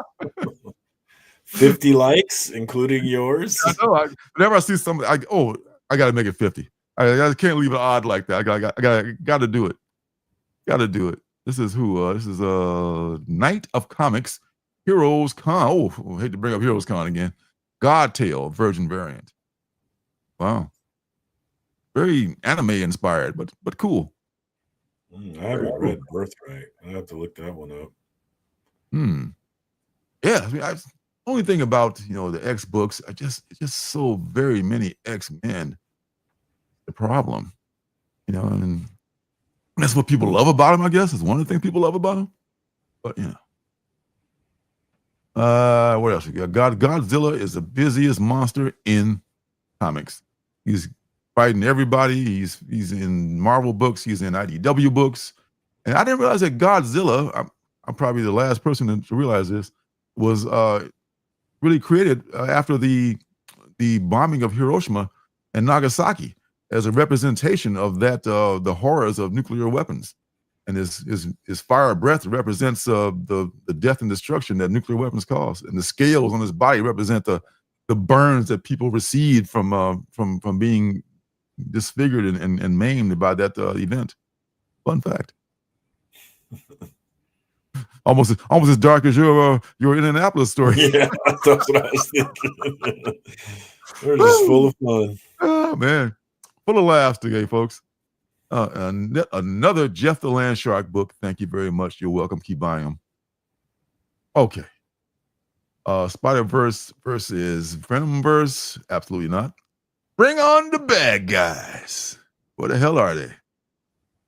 50 likes, including yours. I know. Whenever I see somebody, I gotta make it 50. I can't leave it odd like that. I gotta do it. Gotta do it. This is who? This is Knight of Comics, Heroes Con. Oh, I hate to bring up Heroes Con again. Godtail Virgin variant. Wow, very anime inspired, but cool. I haven't read Birthright. I have to look that one up. Yeah, I mean, only thing about the X books, it's just so very many X-Men. The problem, and that's what people love about him. I guess is one of the things people love about him. But what else we got? Godzilla is the busiest monster in comics. He's fighting everybody. He's in Marvel books. He's in IDW books. And I didn't realize that Godzilla, I'm probably the last person to realize this, was really created after the bombing of Hiroshima and Nagasaki as a representation of that the horrors of nuclear weapons. And his fire breath represents the death and destruction that nuclear weapons cause. And the scales on his body represent the burns that people received from being disfigured and maimed by that event. Fun fact. Almost as dark as your Indianapolis story. Yeah, that's what I was thinking. They're just full of fun. Oh man, full of laughs today, folks. Another Jeff the Land Shark book. Thank you very much. You're welcome. Keep buying them. Okay. Spider-Verse versus Venomverse. Absolutely not. Bring on the bad guys. What the hell are they? Is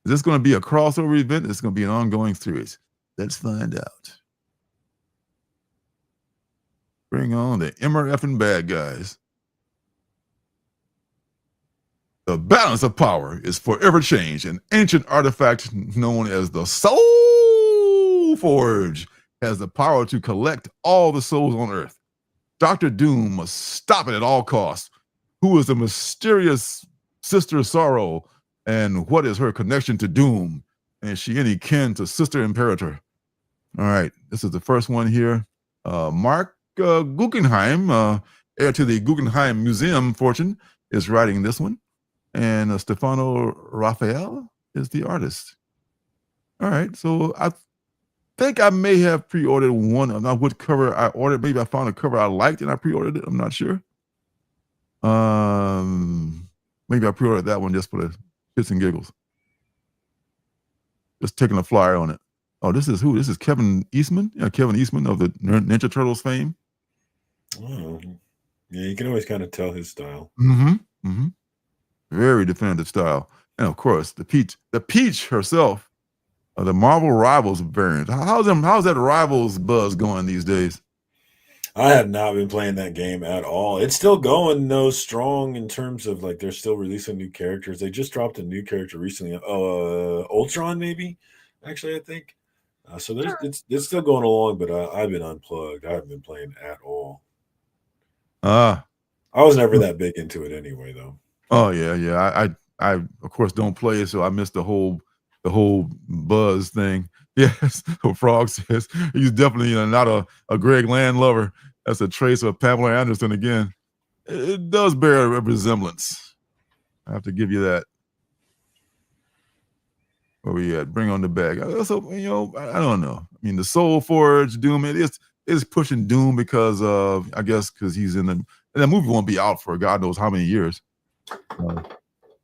this going to be a crossover event? It's going to be an ongoing series. Let's find out. Bring on the effing bad guys. The balance of power is forever changed. An ancient artifact known as the Soul Forge has the power to collect all the souls on Earth. Dr. Doom must stop it at all costs. Who is the mysterious Sister Sorrow, and what is her connection to Doom? And is she any kin to Sister Imperator? All right, this is the first one here. Mark Guggenheim, heir to the Guggenheim Museum fortune, is writing this one. And Stefano Raphael is the artist. All right, so I think I may have pre-ordered one. I'm not what cover I ordered. Maybe I found a cover I liked and I pre-ordered it. I'm not sure. Maybe I pre-ordered that one just for the shits and giggles. Just taking a flyer on it. Oh, this is who? This is Kevin Eastman. Yeah, Kevin Eastman of the Ninja Turtles fame. Oh, yeah, you can always kind of tell his style. Very definitive style. And of course, the Peach herself, the Marvel Rivals variant. How's that Rivals buzz going these days? I have not been playing that game at all. It's still going though strong in terms of like they're still releasing new characters. They just dropped a new character recently. Ultron, maybe. Actually, I think. So it's still going along, but I've been unplugged. I haven't been playing at all. I was never that big into it anyway, though. Oh yeah. I of course don't play it, so I missed the whole buzz thing. Yes, Frog says he's definitely not a Greg Land lover. That's a trace of Pamela Anderson again. It does bear a resemblance. I have to give you that. Where we at? Bring on the bag. So I don't know. I mean, the Soul Forge, Doom. It is pushing Doom because I guess because he's in and that movie won't be out for God knows how many years.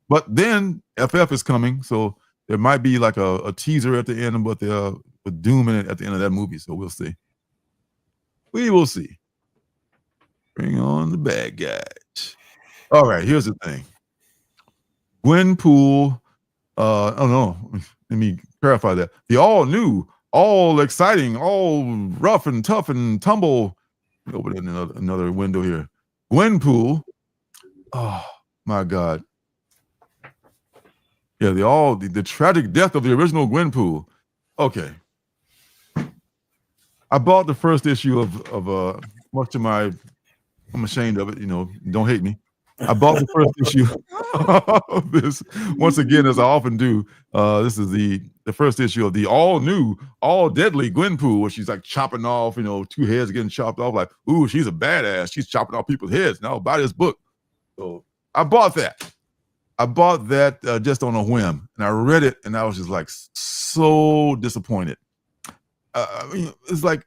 But then FF is coming, so there might be like a teaser at the end, but with Doom in it at the end of that movie. So we'll see. We will see. Bring on the bad guys. All right, here's the thing. Gwenpool. Oh no, let me clarify that. The all new, all exciting, all rough and tough and tumble. Open another window here. Gwenpool. Oh my God. Yeah, the tragic death of the original Gwenpool. Okay. I bought the first issue of much to my, I'm ashamed of it, you know, don't hate me. I bought the first issue of this once again, as I often do. This is the first issue of the all new, all deadly Gwenpool, where she's like chopping off, you know, 2 heads getting chopped off. Like, ooh, she's a badass. She's chopping off people's heads. Now buy this book. So I bought that. Just on a whim, and I read it, and I was just like so disappointed. I mean, it's like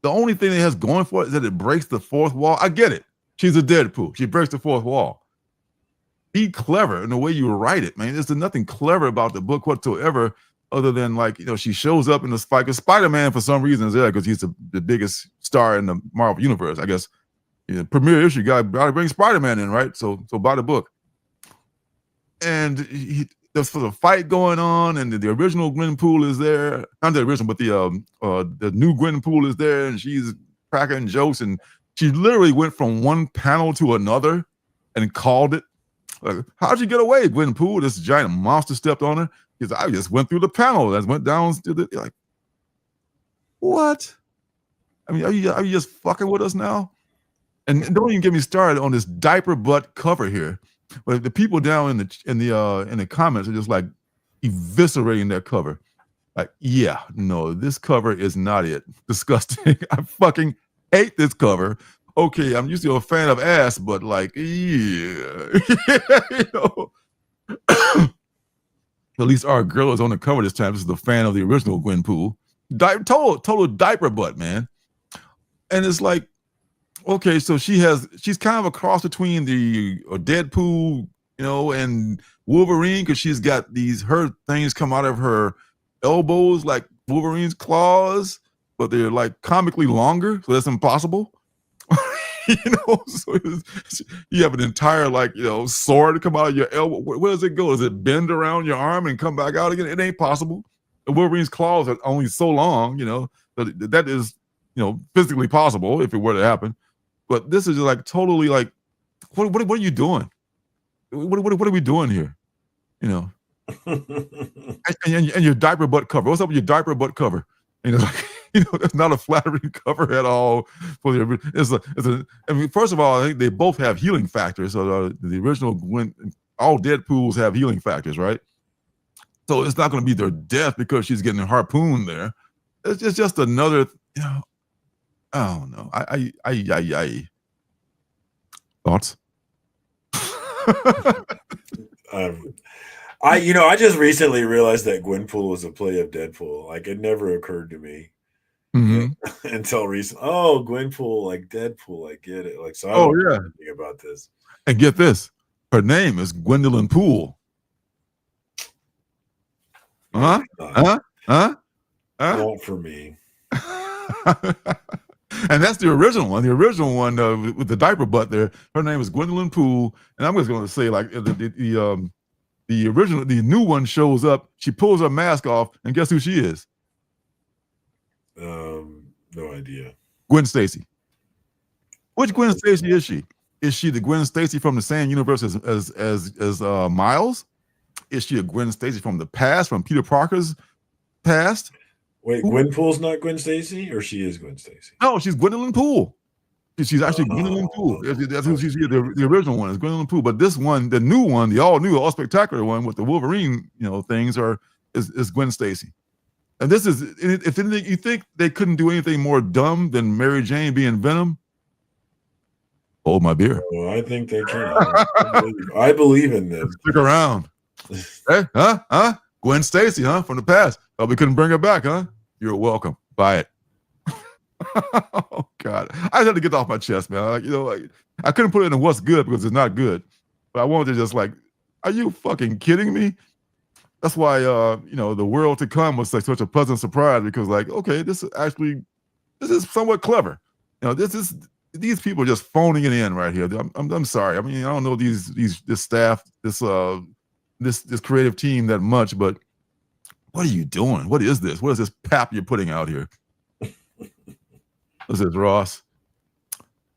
the only thing it has going for it is that it breaks the fourth wall. I get it. She's a Deadpool. She breaks the fourth wall. Be clever in the way you write it, man. There's nothing clever about the book whatsoever, other than like, you know, she shows up in the fight. Because Spider-Man, for some reason, is there because he's the biggest star in the Marvel universe. I guess, you know, premiere issue got to bring Spider-Man in, right? So buy the book. And there's the fight going on, and the original Gwenpool is there. Not the original, but the new Gwenpool is there, and she's cracking jokes. And she literally went from one panel to another and called it. Like, how'd you get away, Gwenpool? This giant monster stepped on her. Because I just went through the panel that went down to the, like, what? I mean, are you just fucking with us now? And don't even get me started on this diaper butt cover here. But the people down in the comments are just like eviscerating that cover. Like, yeah, no, this cover is not it. Disgusting. I fucking hate this cover. Okay, I'm usually a fan of ass, but like, yeah, you know. At least our girl is on the cover this time. This is the fan of the original Gwenpool. Total diaper butt, man. And it's like, okay, so she's kind of a cross between the Deadpool, you know, and Wolverine, because she's got her things come out of her elbows like Wolverine's claws, but they're like comically longer, so that's impossible. You know, so you have an entire, like, you know, sword come out of your elbow. Where does it go? Does it bend around your arm and come back out again? It ain't possible. The Wolverine's claws are only so long, you know, that is, you know, physically possible if it were to happen. But this is like totally like, what are you doing? What are we doing here? You know, and your diaper butt cover. What's up with your diaper butt cover? You know, like, you know, that's not a flattering cover at all. For the I mean, first of all, I think they both have healing factors. So the original all Deadpools have healing factors, right? So it's not going to be their death because she's getting harpooned there. It's just another, you know. I don't know. I thoughts. I just recently realized that Gwenpool was a play of Deadpool. Like, it never occurred to me until recently. Oh, Gwenpool, like Deadpool. I get it. Like, so I don't know anything about this. And get this, her name is Gwendolyn Poole. Not for me. And that's the original one. The original one with the diaper butt there. Her name is Gwendolyn Poole, and I'm just going to say, like, the original, the new one shows up. She pulls her mask off, and guess who she is? No idea. Gwen Stacy. Which Gwen Stacy is she? Is she the Gwen Stacy from the same universe as Miles? Is she a Gwen Stacy from the past, from Peter Parker's past? Wait, Gwenpool's not Gwen Stacy, or she is Gwen Stacy? No, she's Gwendolyn Poole. She's actually Gwendolyn Poole. That's who she's. The original one is Gwendolyn Poole, but this one, the new one, the all new, all spectacular one with the Wolverine, you know, things is Gwen Stacy. And this is, if anything, you think they couldn't do anything more dumb than Mary Jane being Venom? Hold my beer. Oh, I think they can. I believe in them. Stick around. Hey, huh? Gwen Stacy, huh? From the past. Oh, we couldn't bring her back, huh? You're welcome. Buy it. Oh God, I just had to get off my chest, man. Like, you know, like, I couldn't put it in what's good because it's not good, but I wanted to just like, are you fucking kidding me? That's why, you know, the world to come was like such a pleasant surprise, because like, okay, this is somewhat clever. You know, these people are just phoning it in right here. I'm sorry. I mean, I don't know this staff, this creative team that much, but what are you doing? What is this? What is this pap you're putting out here? This is Ross.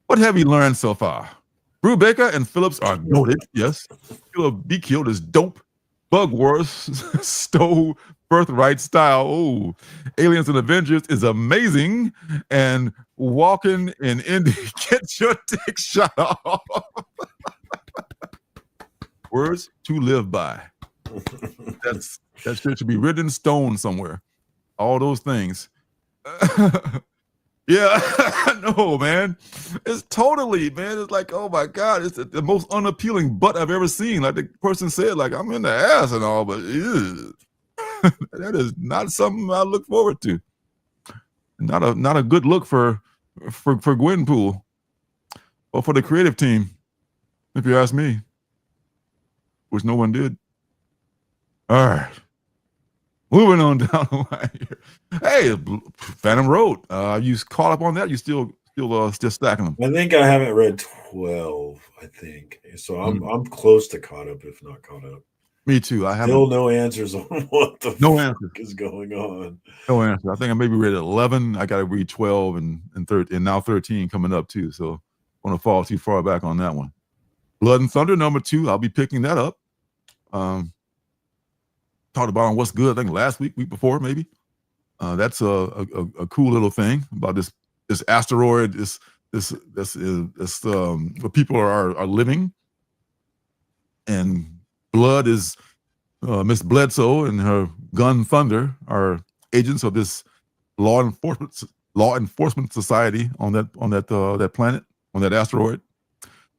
What have you learned so far? Brubaker and Phillips are noted. Yes. Be killed is dope. Bug Wars stole birthright style. Oh, Aliens and Avengers is amazing. And Walking in Indy, get your dick shot off. Words to live by. That shit should be written in stone somewhere. All those things. Yeah, no, man. It's totally, man. It's like, oh my God, it's the most unappealing butt I've ever seen. Like the person said, like, I'm in the ass and all, but ew. That is not something I look forward to. Not a good look for Gwenpool or for the creative team, if you ask me, which no one did. All right. Moving on down the line here. Hey, Phantom Road. You caught up on that? You still stacking them? I think I haven't read 12. I think so. I'm close to caught up, if not caught up. Me too. I haven't. Still no answers on what the fuck is going on. No answer. I think I maybe read 11. I got to read 12 and 13, and now 13 coming up too. So I want to fall too far back on that one. Blood and Thunder #2. I'll be picking that up. Talked about on What's Good, I think last week before maybe. That's a cool little thing about this asteroid. This where people are living, and Blood is Miss Bledsoe and her Gun Thunder are agents of this law enforcement society on that planet, on that asteroid.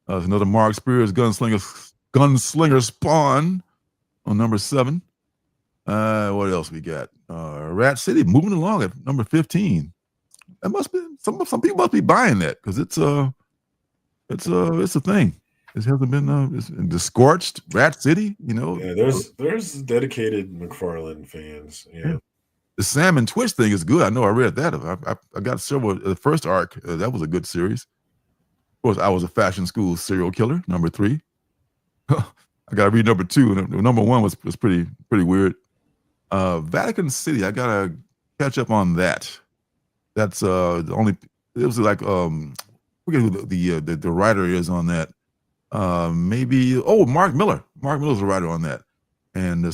There's another Mark Spears gunslinger Spawn on 7. What else we got? Rat City moving along at 15. That must be some people must be buying that because it's a thing. It hasn't been it's the Scorched Rat City, you know. Yeah, there's dedicated McFarlane fans. Yeah. The Sam and Twitch thing is good. I know I read that. I got several. The first arc that was a good series. Of course, I Was a Fashion School Serial Killer #3. I got to read #2. #1 was pretty weird. Vatican City. I gotta catch up on that. That's the only. It was like forget who the writer is on that. Maybe Mark Miller. Mark Miller's the writer on that. And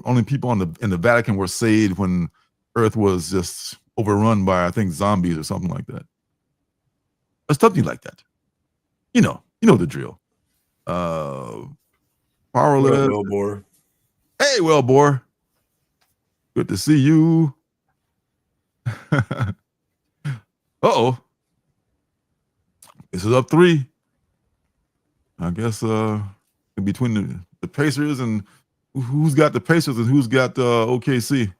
only people in the Vatican were saved when Earth was just overrun by, I think, zombies or something like that. Or something like that. You know the drill. Powerless. Wellbore. Hey, Wellbore. Good to see you. Uh-oh. This is up 3. I guess between the Pacers and who's got the Pacers and who's got OKC?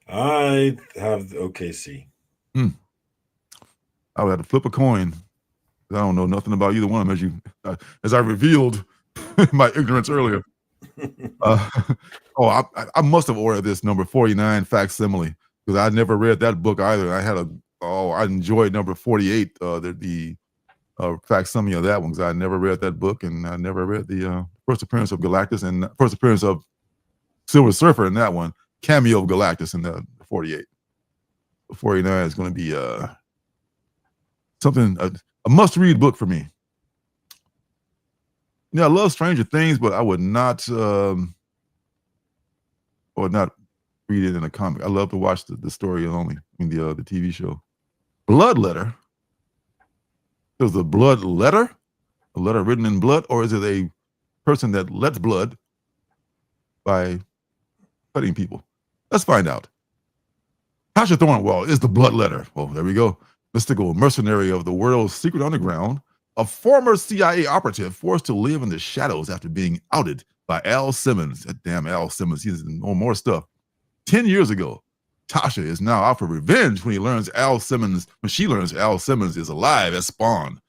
I have OKC. I would have to flip a coin. I don't know nothing about either one of them, as I revealed my ignorance earlier. I must have ordered this number 49 facsimile because I never read that book either. I enjoyed number 48, the facsimile of that one, because I never read that book, and I never read the first appearance of Galactus and first appearance of Silver Surfer in that one, cameo of Galactus in the 48. The 49 is going to be something, a must-read book for me. I love Stranger Things, but I would not read it in a comic. I love to watch the story only in the TV show. Blood Letter. Is the blood letter? A letter written in blood, or is it a person that lets blood by cutting people? Let's find out. Tasha Thornwell is the blood letter. Well, there we go. Mystical mercenary of the world's secret underground, a former CIA operative forced to live in the shadows after being outed by Al Simmons. That damn Al Simmons, he's no more stuff. 10 years ago, Tasha is now out for revenge when she learns Al Simmons is alive as Spawn.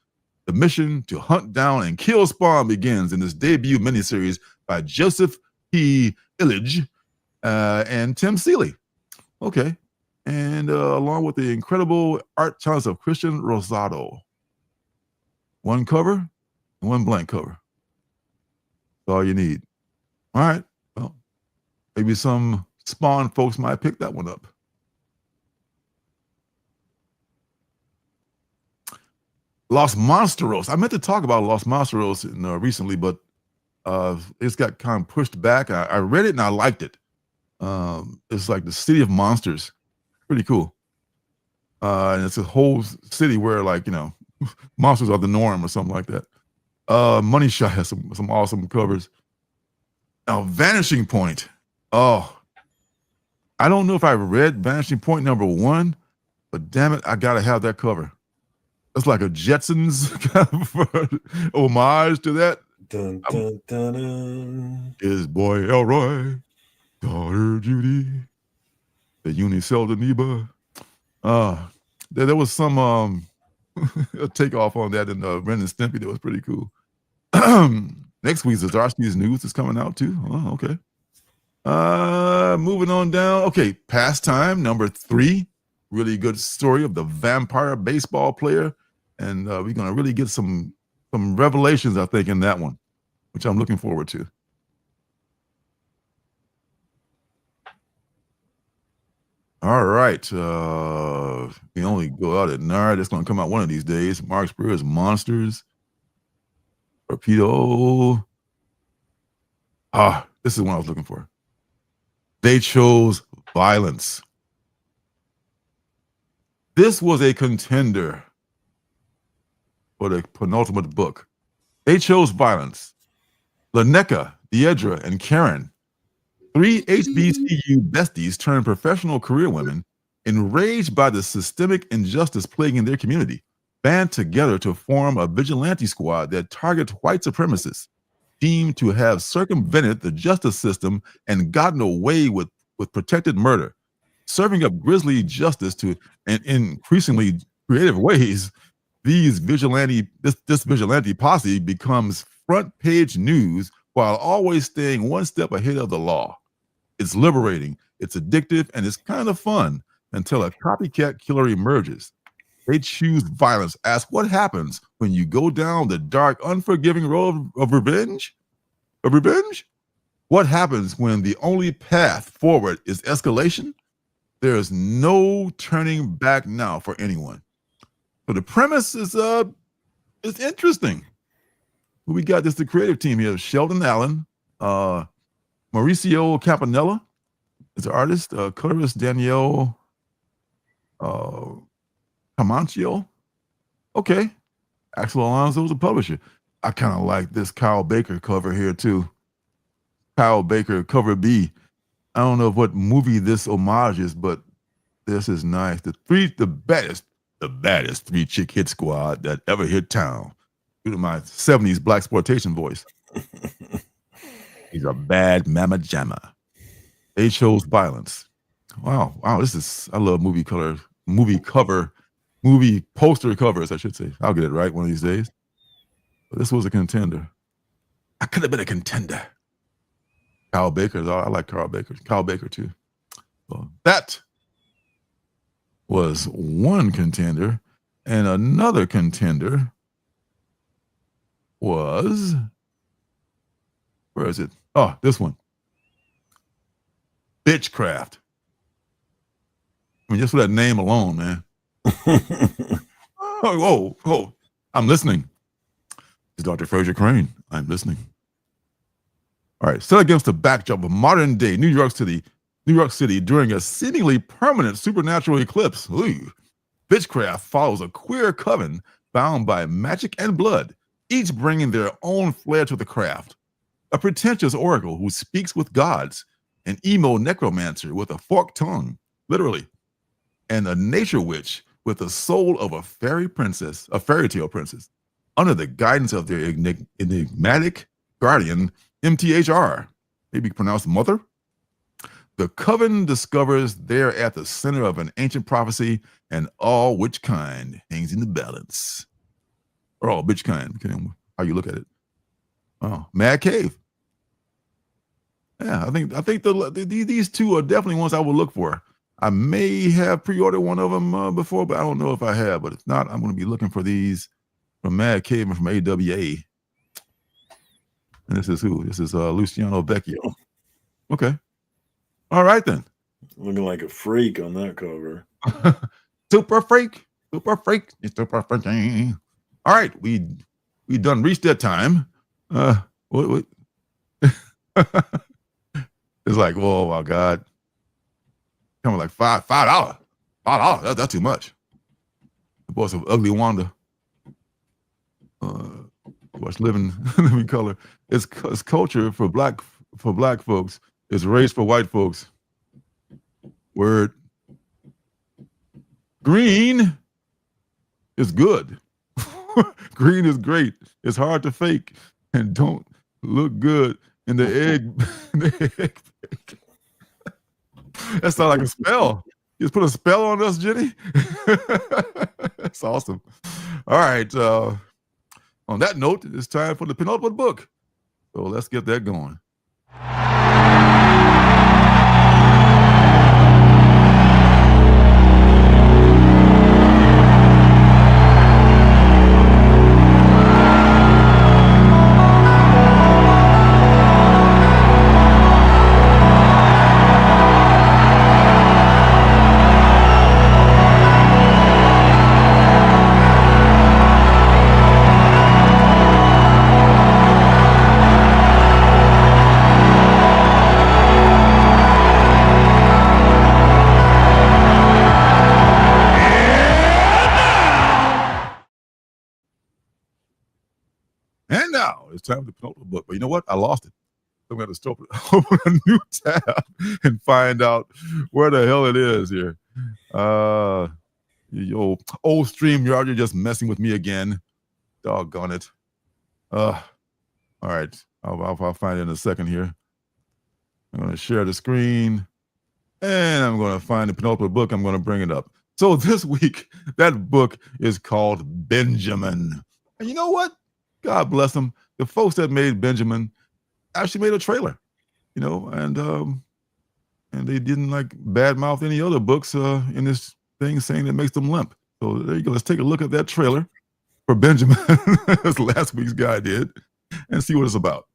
The mission to hunt down and kill Spawn begins in this debut miniseries by Joseph P. Illich and Tim Seeley. Okay. And along with the incredible art talents of Christian Rosado. One cover and one blank cover. That's all you need. All right. Well, maybe some Spawn folks might pick that one up. Los Monsteros. I meant to talk about Los Monsteros recently, but It's got kind of pushed back. I read it and I liked it. It's like the City of Monsters. Pretty cool. And it's a whole city where, like, monsters are the norm or something like that. Money Shot has some awesome covers. Now, Vanishing Point. Oh, I don't know if I read Vanishing Point #1, but damn it, I gotta have that cover. It's like a Jetsons kind of homage to that. Dun, dun, dun, dun. Is boy Elroy, daughter Judy, the Unicellular amoeba. There was some a takeoff on that in Ren and Stimpy that was pretty cool. Next week's Zdarsky's News is coming out too. Oh, okay. Moving on down. Okay, Pastime #3. Really good story of the vampire baseball player, and we're gonna really get some revelations, I think, in that one, which I'm looking forward to. All right. We only go out at night. It's going to come out one of these days. Mark Spears Monsters. Torpedo. This is what I was looking for. They chose violence. This was a contender for the penultimate book. They chose violence. Laneka, Deidre, and Karen, 3 HBCU besties turned professional career women, enraged by the systemic injustice plaguing their community, band together to form a vigilante squad that targets white supremacists, deemed to have circumvented the justice system and gotten away with protected murder, serving up grisly justice in increasingly creative ways. This vigilante posse becomes front page news while always staying one step ahead of the law. It's liberating, it's addictive, and it's kind of fun until a copycat killer emerges. They choose violence. Ask what happens when you go down the dark, unforgiving road of revenge? What happens when the only path forward is escalation? There is no turning back now for anyone. So the premise is interesting. We got the creative team here: Sheldon Allen, Mauricio Campanella is the artist, colorist Danielle Camancio. Okay. Axel Alonso is the publisher. I kind of like this Kyle Baker cover here too. Kyle Baker, cover B. I don't know what movie this homage is, but this is nice. The baddest 3 chick hit squad that ever hit town. Due to my 70s black exploitation voice. He's a bad mama jamma. They chose violence. Wow. I love movie poster covers, I should say. I'll get it right one of these days. But this was a contender. I could have been a contender. Kyle Baker, I like Kyle Baker. Kyle Baker too. Well, that was one contender. And another contender was, where is it? Oh, this one. Bitchcraft. I mean, just for that name alone, man. Whoa. I'm listening. It's Dr. Fraser Crane. I'm listening. All right. Set against the backdrop of modern day New York City during a seemingly permanent supernatural eclipse. Ooh. Bitchcraft follows a queer coven bound by magic and blood, each bringing their own flair to the craft. A pretentious oracle who speaks with gods, an emo necromancer with a forked tongue, literally, and a nature witch with the soul of a fairy tale princess, under the guidance of their enigmatic guardian, MTHR, maybe pronounced mother. The coven discovers they're at the center of an ancient prophecy, and all which kind hangs in the balance. Or all which kind, depending on how you look at it. Oh, Mad Cave. Yeah, I think these two are definitely ones I will look for. I may have pre-ordered one of them before, but I don't know if I have. But if not, I'm going to be looking for these from Mad Cave and from AWA. And this is who? This is Luciano Vecchio. Okay. All right, then. Looking like a freak on that cover. Super freak. Super freak. All right, we done reached that time. What It's like, oh my God. Coming like $5. That's too much. The voice of Ugly Wanda. Watch Living Color. It's culture for black folks. It's race for white folks. Word. Green is good. Green is great. It's hard to fake and don't look good in the egg. That sounds like a spell. You just put a spell on us, Jenny. That's awesome. All right. On that note, it's time for the Penultimate Book. So let's get that going. And now it's time for the Penultimate Book. But you know what? I lost it. So I'm going to open a new tab and find out where the hell it is here. Yo, old StreamYard, you're just messing with me again. Doggone it. All right. I'll find it in a second here. I'm going to share the screen. And I'm going to find the Penultimate Book. I'm going to bring it up. So this week, that book is called Benjamin. And you know what? God bless them. The folks that made Benjamin actually made a trailer, you know, and they didn't like badmouth any other books in this thing saying it makes them limp. So there you go. Let's take a look at that trailer for Benjamin, as last week's guy did, and see what it's about.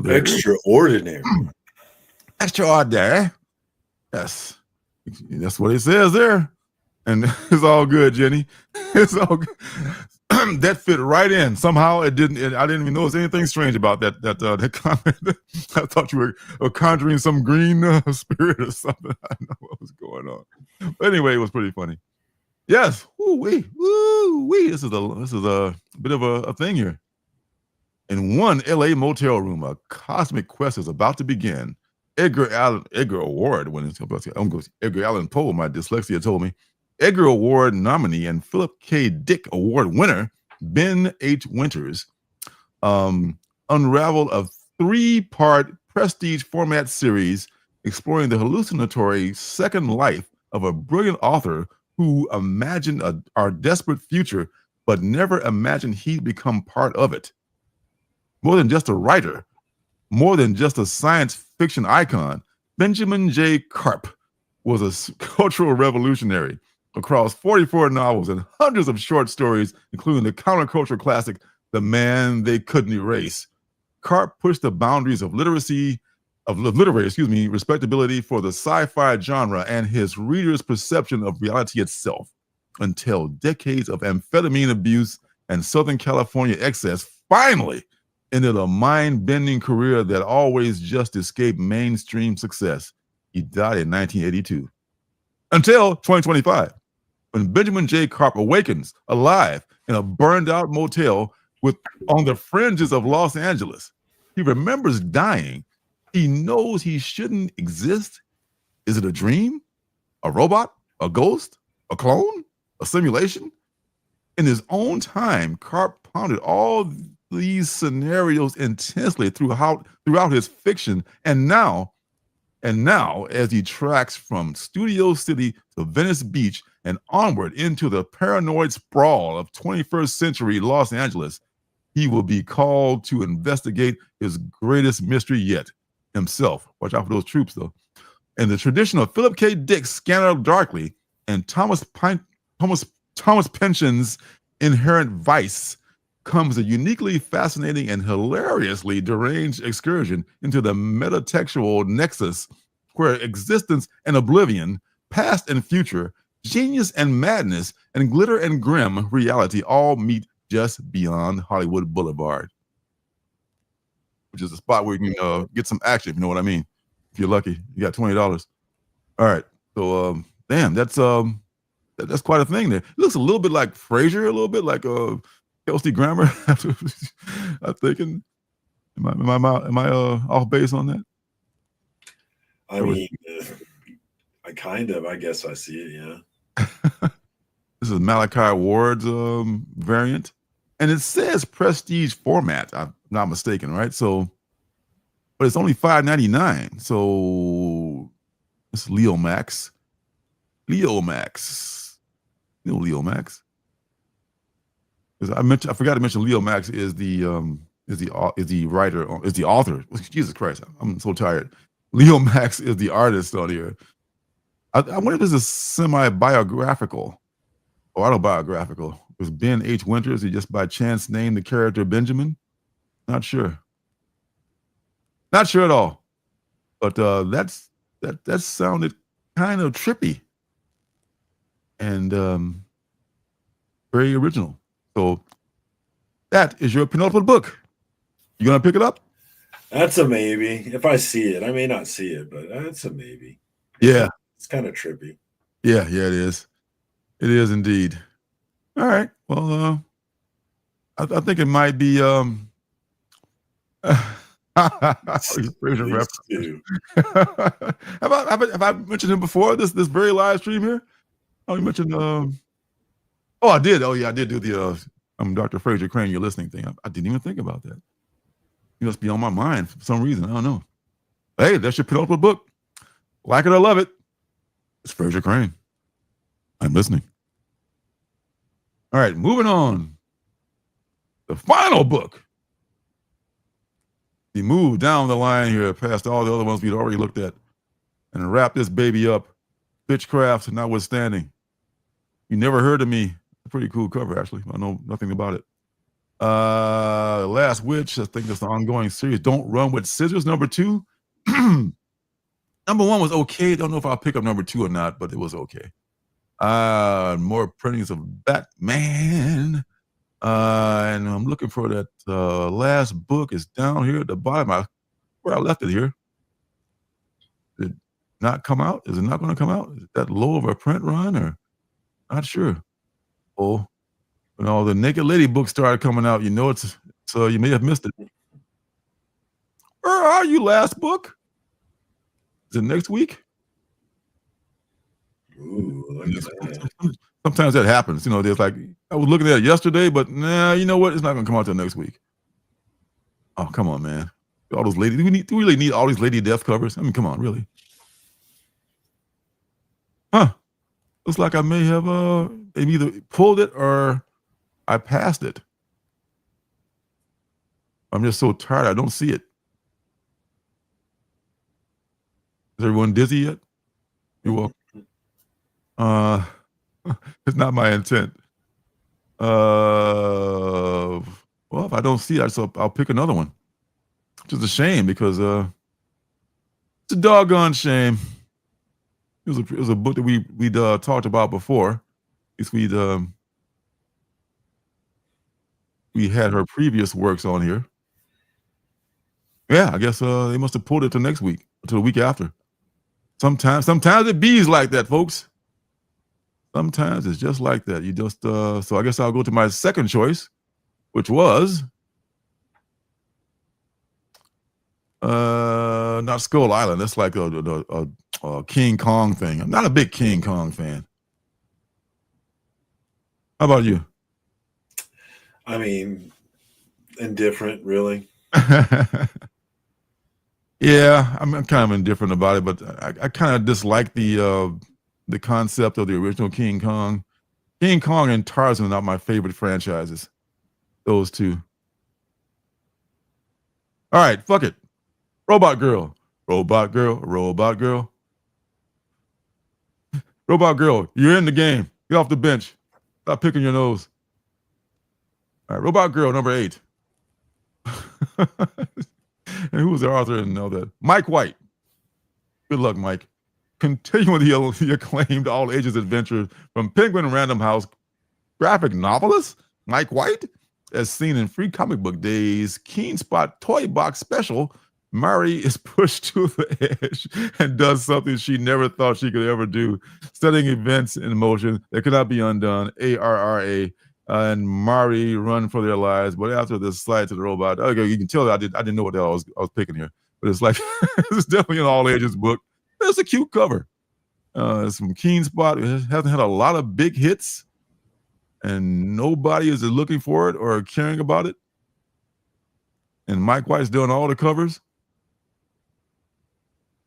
Extraordinary. Extraordinary. Yes. That's what it says there. And it's all good, Jenny. It's all good. That fit right in. Somehow it didn't. I didn't even notice anything strange about that comment. I thought you were conjuring some green spirit or something. I don't know what was going on. But anyway, it was pretty funny. Yes. Woo-wee. This is a bit of a thing here. In one LA motel room, a cosmic quest is about to begin. Edgar Allan Poe, my dyslexia told me. Edgar Award nominee and Philip K. Dick Award winner Ben H. Winters unraveled a 3-part prestige format series exploring the hallucinatory second life of a brilliant author who imagined our desperate future, but never imagined he'd become part of it. More than just a writer, more than just a science fiction icon, Benjamin J. Karp was a cultural revolutionary. Across 44 novels and hundreds of short stories, including the counterculture classic, The Man They Couldn't Erase, Karp pushed the boundaries of literary respectability for the sci-fi genre and his readers' perception of reality itself, until decades of amphetamine abuse and Southern California excess finally ended a mind-bending career that always just escaped mainstream success. He died in 1982. Until 2025, when Benjamin J. Karp awakens alive in a burned-out motel on the fringes of Los Angeles. He remembers dying. He knows he shouldn't exist. Is it a dream? A robot? A ghost? A clone? A simulation? In his own time, Karp pondered all these scenarios intensely throughout his fiction, and now, as he tracks from Studio City to Venice Beach and onward into the paranoid sprawl of 21st century Los Angeles, he will be called to investigate his greatest mystery yet, himself. Watch out for those troops, though. In the tradition of Philip K. Dick's Scanner Darkly and Thomas Pynchon's Inherent Vice comes a uniquely fascinating and hilariously deranged excursion into the metatextual nexus where existence and oblivion, past and future, genius and madness, and glitter and grim reality all meet just beyond Hollywood Boulevard, which is a spot where you can get some action, if you know what I mean. If you're lucky, you got $20. All right, so damn, that's quite a thing there. It looks a little bit like Frasier, a little bit like Kelsey Grammer. I'm thinking, am I off base on that? I mean, I guess I see it, yeah. This is Malachi Ward's variant, and it says prestige format. I'm not mistaken, right? So, but it's only $5.99. So it's Leo Max. You know Leo Max. Because I forgot to mention Leo Max is the writer, is the author. Jesus Christ, I'm so tired. Leo Max is the artist on here. I wonder if this is semi-biographical or autobiographical. Was Ben H. Winters, he just by chance named the character Benjamin? Not sure. Not sure at all. But that sounded kind of trippy and very original. So that is your penultimate book. You gonna pick it up? That's a maybe. If I see it, I may not see it, but that's a maybe. Yeah, it's kind of trippy. Yeah, it is. It is indeed. All right. Well, I think it might be. Have I mentioned him before? This very live stream here. Oh, you mentioned. Oh, I did. Oh, yeah, I did do the Dr. Fraser Crane, you're listening thing. I didn't even think about that. You must be on my mind for some reason. I don't know. Hey, that's your penultimate book. Like it or love it, it's Fraser Crane. I'm listening. All right, moving on. The final book. We moved down the line here past all the other ones we'd already looked at and wrap this baby up. Bitchcraft notwithstanding. You never heard of me. A pretty cool cover, actually. I know nothing about it. Last Witch, I think that's the ongoing series. Don't Run with Scissors, number 2. Number 1 was okay. Don't know if I'll pick up number 2 or not, but it was okay. More printings of Batman. And I'm looking for that last book. Is down here at the bottom. Where I left it here. Did it not come out? Is it not going to come out? Is it that low of a print run or not sure? Oh, when all the Naked Lady books started coming out, you know it's so you may have missed it. Where are you, last book? Is it next week? Ooh, look at that. Sometimes that happens. You know, there's like, I was looking at it yesterday, but nah, you know what? It's not going to come out till next week. Oh, come on, man. All those ladies. Do we really need all these Lady Death covers? I mean, come on, really? Huh. Looks like I may have they've either pulled it or I passed it. I'm just so tired. I don't see it. Is everyone dizzy yet? You're welcome. It's not my intent. Well, if I don't see it, so I'll pick another one. Which is a shame because it's a doggone shame. It was a book that we'd talked about before. At least we had her previous works on here. Yeah, I guess they must have pulled it to next week, to the week after. Sometimes it bees like that, folks. Sometimes it's just like that. You just so I guess I'll go to my second choice, which was not Skull Island. That's like a King Kong thing. I'm not a big King Kong fan. How about you? I mean, indifferent, really. Yeah, I'm kind of indifferent about it, but I kind of dislike the concept of the original King Kong. King Kong and Tarzan are not my favorite franchises. Those two. All right, fuck it. Robot Girl. Robot Girl. Robot Girl. Robot Girl, you're in the game. Get off the bench. Stop picking your nose. All right, Robot Girl, number 8. And who was the author and know that? Mike White. Good luck, Mike. Continuing the acclaimed all ages adventure from Penguin Random House graphic novelist Mike White, as seen in Free Comic Book Days Keen Spot Toy Box Special. Mari is pushed to the edge and does something she never thought she could ever do, setting events in motion that cannot be undone. ARRA. And Mari run for their lives, but after the slide to the robot, okay, you can tell that I didn't know what the hell I was picking here, but it's like it's definitely an all ages book. It's a cute cover. It's from Keen Spot. It hasn't had a lot of big hits, and nobody is looking for it or caring about it. And Mike White's doing all the covers.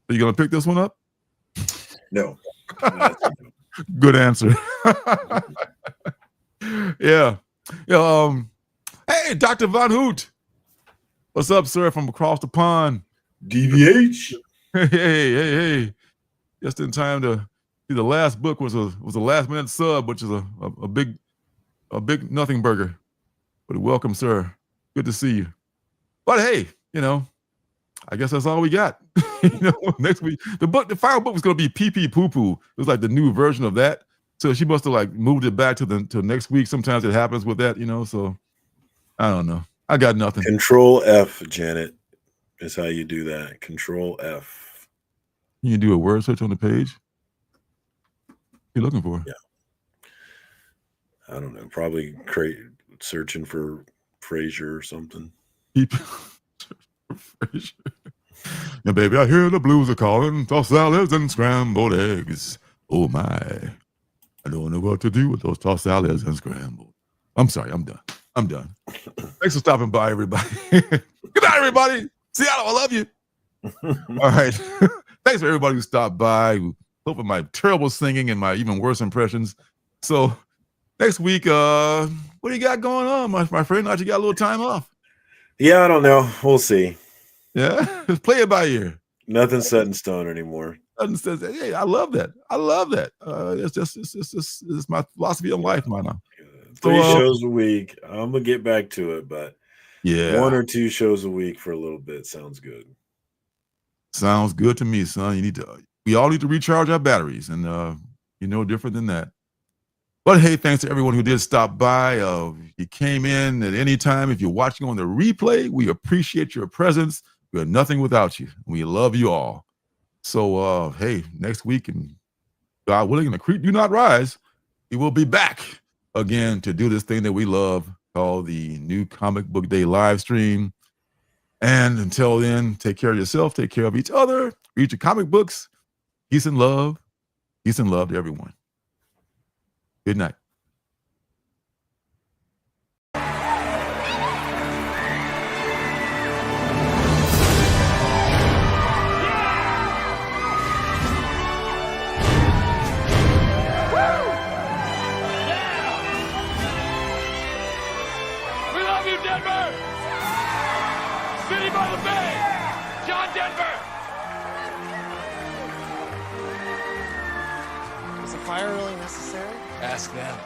Are you gonna pick this one up? No. Good answer. Yeah. Hey, Dr. Von Hoot. What's up, sir, from across the pond? DVH. Hey. Just in time to see the last book was a last minute sub, which is a big nothing burger. But welcome, sir. Good to see you. But hey, I guess that's all we got. Next week, the final book was going to be Pee Pee Poo Poo. It was like the new version of that. So she must have like moved it back to next week. Sometimes it happens with that, so I don't know. I got nothing. Control F, Janet, is how you do that. Control F. You can do a word search on the page. What are you looking for? Yeah. I don't know. Probably searching for Frasier or something. Frasier. Yeah, baby, I hear the blues are calling. Tossed salads and scrambled eggs. Oh my. I don't know what to do with those tossed salads and scrambled. I'm sorry, I'm done. Thanks for stopping by, everybody. Good night, everybody. Seattle, I love you. All right. Thanks for everybody who stopped by, who hope my terrible singing and my even worse impressions. So next week, what do you got going on, my friend? How'd you got a little time off? Yeah, I don't know. We'll see. Yeah, play it by ear. Nothing's set in stone anymore. Nothing says, hey, I love that. It's my philosophy of life, man. 3 shows a week. I'm gonna get back to it, but yeah, 1 or 2 shows a week for a little bit sounds good. Sounds good to me, son. We all need to recharge our batteries, and you're no different than that. But hey, thanks to everyone who did stop by. You came in at any time. If you're watching on the replay, we appreciate your presence. We are nothing without you. We love you all. So, hey, next week, and God willing, and the creek do not rise, we will be back again to do this thing that we love called the New Comic Book Day live stream. And until then, take care of yourself, take care of each other, read your comic books. Peace and love to everyone. Good night. We love you, Denver! City by the Bay! John Denver! Is a fire really necessary? Ask them.